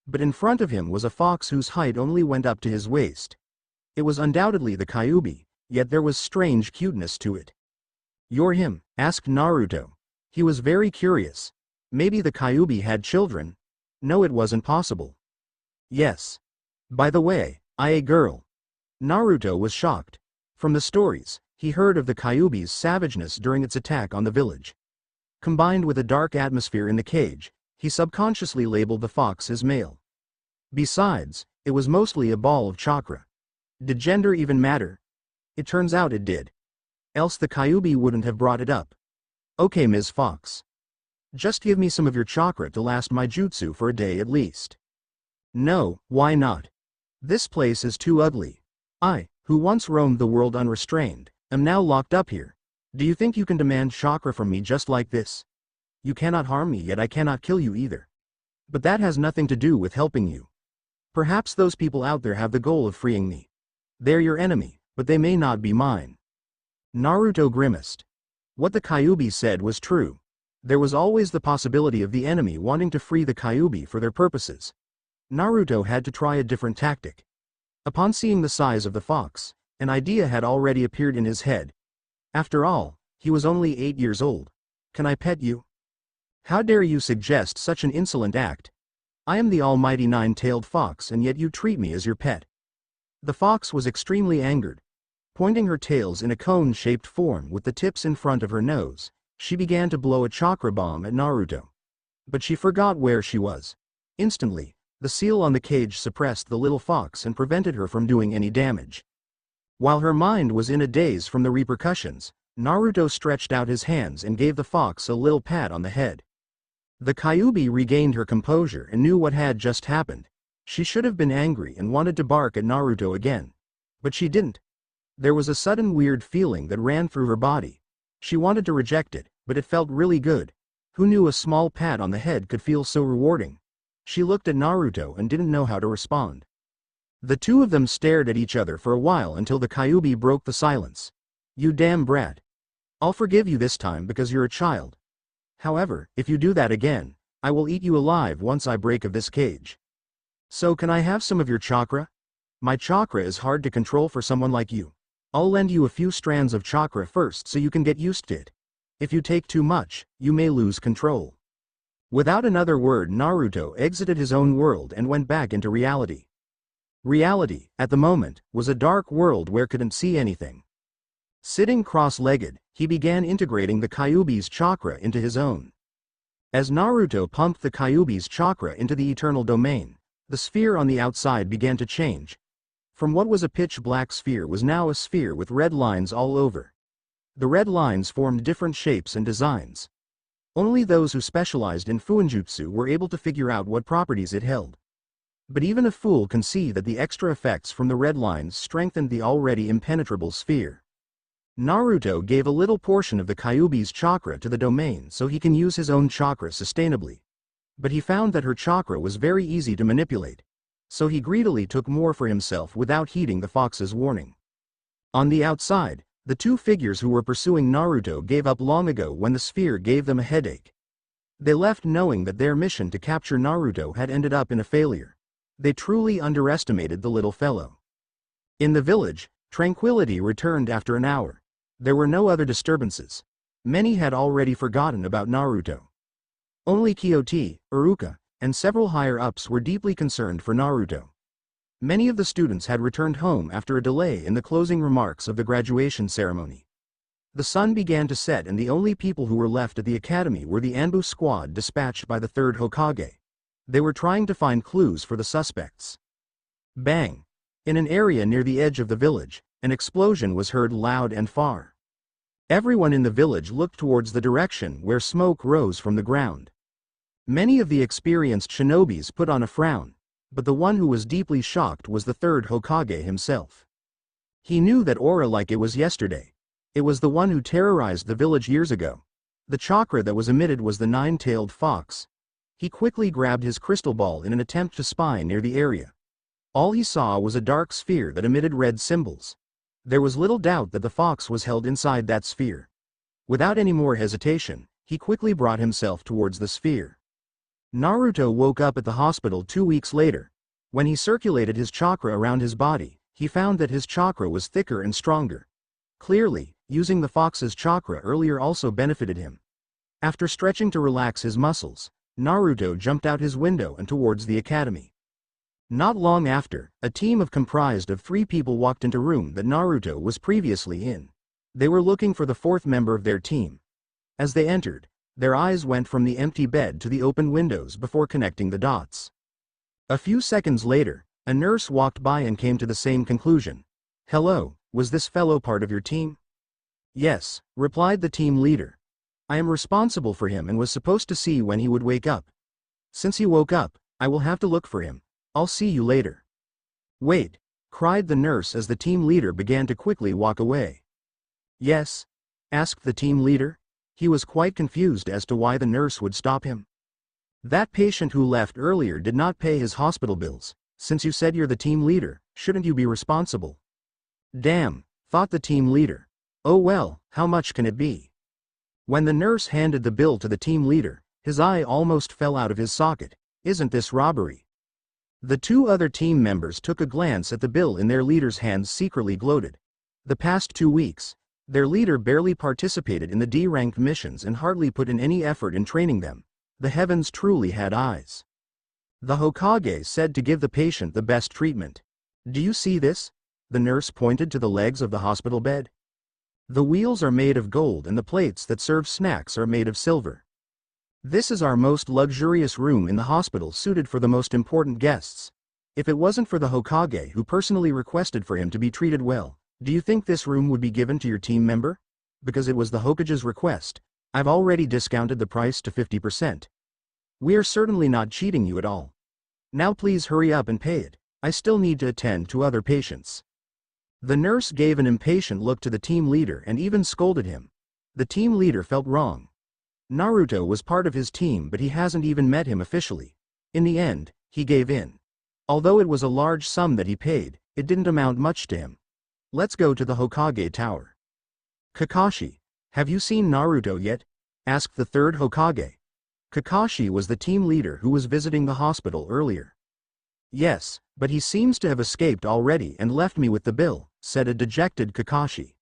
But in front of him was a fox whose height only went up to his waist. It was undoubtedly the Kyuubi, yet there was strange cuteness to it. "You're him?" asked Naruto. He was very curious. Maybe the Kyuubi had children? No, it wasn't possible. "Yes. By the way, a girl." Naruto was shocked. From the stories, he heard of the Kyuubi's savageness during its attack on the village. Combined with a dark atmosphere in the cage, he subconsciously labeled the fox as male. Besides, it was mostly a ball of chakra. Did gender even matter? It turns out it did. Else the Kyuubi wouldn't have brought it up. "Okay, Ms. Fox. Just give me some of your chakra to last my jutsu for a day at least." "No, why not? This place is too ugly. I, who once roamed the world unrestrained, am now locked up here. Do you think you can demand chakra from me just like this? You cannot harm me, yet I cannot kill you either. But that has nothing to do with helping you. Perhaps those people out there have the goal of freeing me. They're your enemy, but they may not be mine." Naruto grimaced. What the Kyuubi said was true. There was always the possibility of the enemy wanting to free the Kyuubi for their purposes. Naruto had to try a different tactic. Upon seeing the size of the fox, an idea had already appeared in his head. After all, he was only 8 years old. "Can I pet you? How dare you suggest such an insolent act? I am the almighty 9-tailed fox and yet you treat me as your pet." The fox was extremely angered. Pointing her tails in a cone-shaped form with the tips in front of her nose, she began to blow a chakra bomb at Naruto. But she forgot where she was. Instantly, the seal on the cage suppressed the little fox and prevented her from doing any damage. While her mind was in a daze from the repercussions, Naruto stretched out his hands and gave the fox a little pat on the head. The Kyuubi regained her composure and knew what had just happened. She should have been angry and wanted to bark at Naruto again. But she didn't. There was a sudden weird feeling that ran through her body. She wanted to reject it, but it felt really good. Who knew a small pat on the head could feel so rewarding? She looked at Naruto and didn't know how to respond. The two of them stared at each other for a while until the Kyuubi broke the silence. You damn brat. I'll forgive you this time because you're a child. However, if you do that again, I will eat you alive once I break of this cage. So can I have some of your chakra? My chakra is hard to control for someone like you. I'll lend you a few strands of chakra first so you can get used to it. If you take too much, you may lose control. Without another word, Naruto exited his own world and went back into reality. Reality, at the moment, was a dark world where couldn't see anything. Sitting cross-legged, he began integrating the Kyuubi's chakra into his own. As Naruto pumped the Kyuubi's chakra into the eternal domain, the sphere on the outside began to change. From what was a pitch-black sphere was now a sphere with red lines all over. The red lines formed different shapes and designs. Only those who specialized in Fuinjutsu were able to figure out what properties it held. But even a fool can see that the extra effects from the red lines strengthened the already impenetrable sphere. Naruto gave a little portion of the Kyuubi's chakra to the domain so he can use his own chakra sustainably. But he found that her chakra was very easy to manipulate. So he greedily took more for himself without heeding the fox's warning. On the outside, the two figures who were pursuing Naruto gave up long ago when the sphere gave them a headache. They left knowing that their mission to capture Naruto had ended up in a failure. They truly underestimated the little fellow. In the village, tranquility returned after an hour. There were no other disturbances. Many had already forgotten about Naruto. Only Kyoti, Iruka, and several higher-ups were deeply concerned for Naruto. Many of the students had returned home after a delay in the closing remarks of the graduation ceremony. The sun began to set and the only people who were left at the academy were the Anbu squad dispatched by the third Hokage. They were trying to find clues for the suspects. Bang! In an area near the edge of the village, an explosion was heard loud and far. Everyone in the village looked towards the direction where smoke rose from the ground. Many of the experienced shinobis put on a frown, but the one who was deeply shocked was the third Hokage himself. He knew that aura like it was yesterday. It was the one who terrorized the village years ago. The chakra that was emitted was the nine-tailed fox. He quickly grabbed his crystal ball in an attempt to spy near the area. All he saw was a dark sphere that emitted red symbols. There was little doubt that the fox was held inside that sphere. Without any more hesitation, he quickly brought himself towards the sphere. Naruto woke up at the hospital 2 weeks later. When he circulated his chakra around his body, he found that his chakra was thicker and stronger. Clearly, using the fox's chakra earlier also benefited him. After stretching to relax his muscles, Naruto jumped out his window and towards the academy. Not long after, a team comprised of 3 people walked into a room that Naruto was previously in. They were looking for the 4th member of their team. As they entered, their eyes went from the empty bed to the open windows before connecting the dots. A few seconds later, a nurse walked by and came to the same conclusion. "Hello, was this fellow part of your team?" "Yes," replied the team leader. "I am responsible for him and was supposed to see when he would wake up. Since he woke up, I will have to look for him. I'll see you later." "Wait," cried the nurse as the team leader began to quickly walk away. "Yes?" asked the team leader. He was quite confused as to why the nurse would stop him. "That patient who left earlier did not pay his hospital bills. Since you said you're the team leader, shouldn't you be responsible?" "Damn," thought the team leader. "Oh well, how much can it be?" When the nurse handed the bill to the team leader, his eye almost fell out of his socket. "Isn't this robbery?" The 2 other team members took a glance at the bill in their leader's hands, secretly gloated. The past 2 weeks, their leader barely participated in the D-ranked missions and hardly put in any effort in training them. The heavens truly had eyes. The Hokage said to give the patient the best treatment. "Do you see this?" The nurse pointed to the legs of the hospital bed. "The wheels are made of gold and the plates that serve snacks are made of silver. This is our most luxurious room in the hospital, suited for the most important guests. If it wasn't for the Hokage who personally requested for him to be treated well, do you think this room would be given to your team member? Because it was the Hokage's request, I've already discounted the price to 50%. We are certainly not cheating you at all. Now please hurry up and pay it. I still need to attend to other patients. The nurse gave an impatient look to the team leader and even scolded him. The team leader felt wrong. Naruto was part of his team, but he hasn't even met him officially. In the end, he gave in. Although it was a large sum that he paid, it didn't amount much to him. Let's go to the Hokage Tower. Kakashi, have you seen Naruto yet? Asked the third Hokage. Kakashi was the team leader who was visiting the hospital earlier. Yes, but he seems to have escaped already and left me with the bill, said a dejected Kakashi.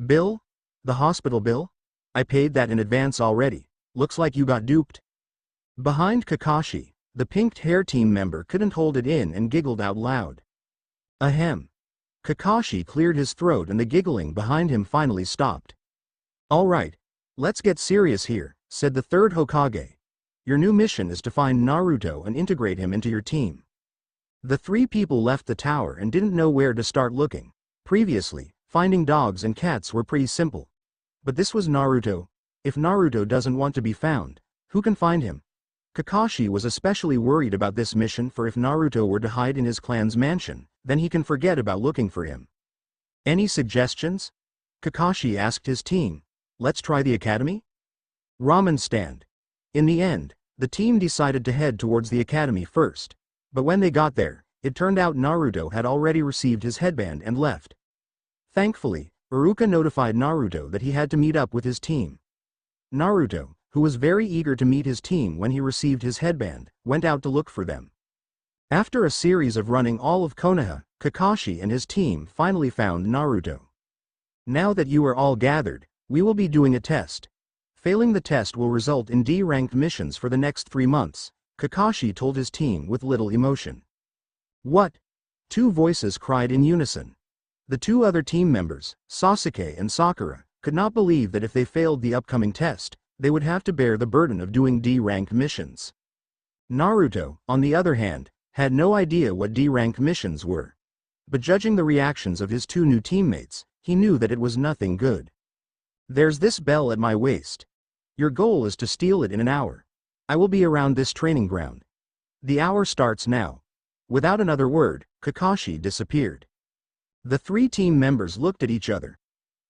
Bill? The hospital bill? I paid that in advance already. Looks like you got duped. Behind Kakashi, the pink hair team member couldn't hold it in and giggled out loud. Ahem. Kakashi cleared his throat and the giggling behind him finally stopped. Alright, let's get serious here, said the third Hokage. Your new mission is to find Naruto and integrate him into your team. The three people left the tower and didn't know where to start looking. Previously, finding dogs and cats were pretty simple. But this was Naruto. If Naruto doesn't want to be found, who can find him? Kakashi was especially worried about this mission, for if Naruto were to hide in his clan's mansion, then he can forget about looking for him. Any suggestions? Kakashi asked his team. Let's try the academy? Ramen stand. In the end, the team decided to head towards the academy first. But when they got there, it turned out Naruto had already received his headband and left. Thankfully, Iruka notified Naruto that he had to meet up with his team. Naruto, who was very eager to meet his team when he received his headband, went out to look for them. After a series of running all of Konoha, Kakashi and his team finally found Naruto. Now that you are all gathered, we will be doing a test. Failing the test will result in D-ranked missions for the next 3 months, Kakashi told his team with little emotion. What? Two voices cried in unison. The two other team members, Sasuke and Sakura, could not believe that if they failed the upcoming test, they would have to bear the burden of doing D-ranked missions. Naruto, on the other hand, had no idea what D-ranked missions were. But judging the reactions of his two new teammates, he knew that it was nothing good. There's this bell at my waist. Your goal is to steal it in an hour. I will be around this training ground. The hour starts now. Without another word, Kakashi disappeared. The three team members looked at each other.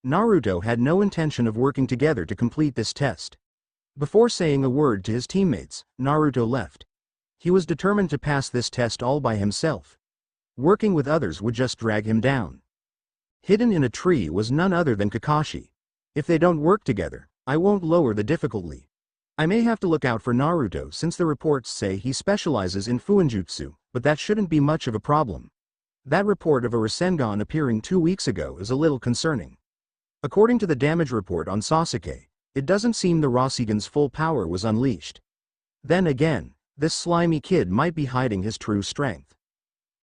Naruto had no intention of working together to complete this test. Before saying a word to his teammates, Naruto left. He was determined to pass this test all by himself. Working with others would just drag him down. Hidden in a tree was none other than Kakashi. If they don't work together, I won't lower the difficulty. I may have to look out for Naruto since the reports say he specializes in Fuinjutsu, but that shouldn't be much of a problem. That report of a Rasengan appearing 2 weeks ago is a little concerning. According to the damage report on Sasuke, it doesn't seem the Rasengan's full power was unleashed. Then again, this slimy kid might be hiding his true strength.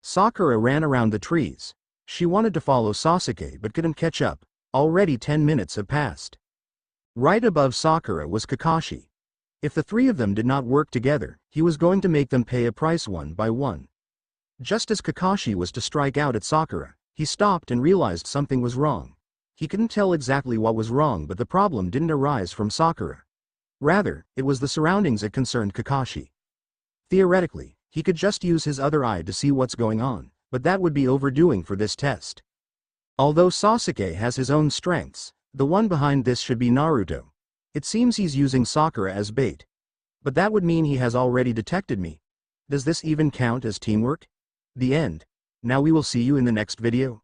Sakura ran around the trees. She wanted to follow Sasuke but couldn't catch up. Already 10 minutes have passed. Right above Sakura was Kakashi. If the three of them did not work together, he was going to make them pay a price one by one. Just as Kakashi was to strike out at Sakura, he stopped and realized something was wrong. He couldn't tell exactly what was wrong, but the problem didn't arise from Sakura. Rather, it was the surroundings that concerned Kakashi. Theoretically, he could just use his other eye to see what's going on, but that would be overdoing for this test. Although Sasuke has his own strengths, the one behind this should be Naruto. It seems he's using Sakura as bait. But that would mean he has already detected me. Does this even count as teamwork? The end. Now we will see you in the next video.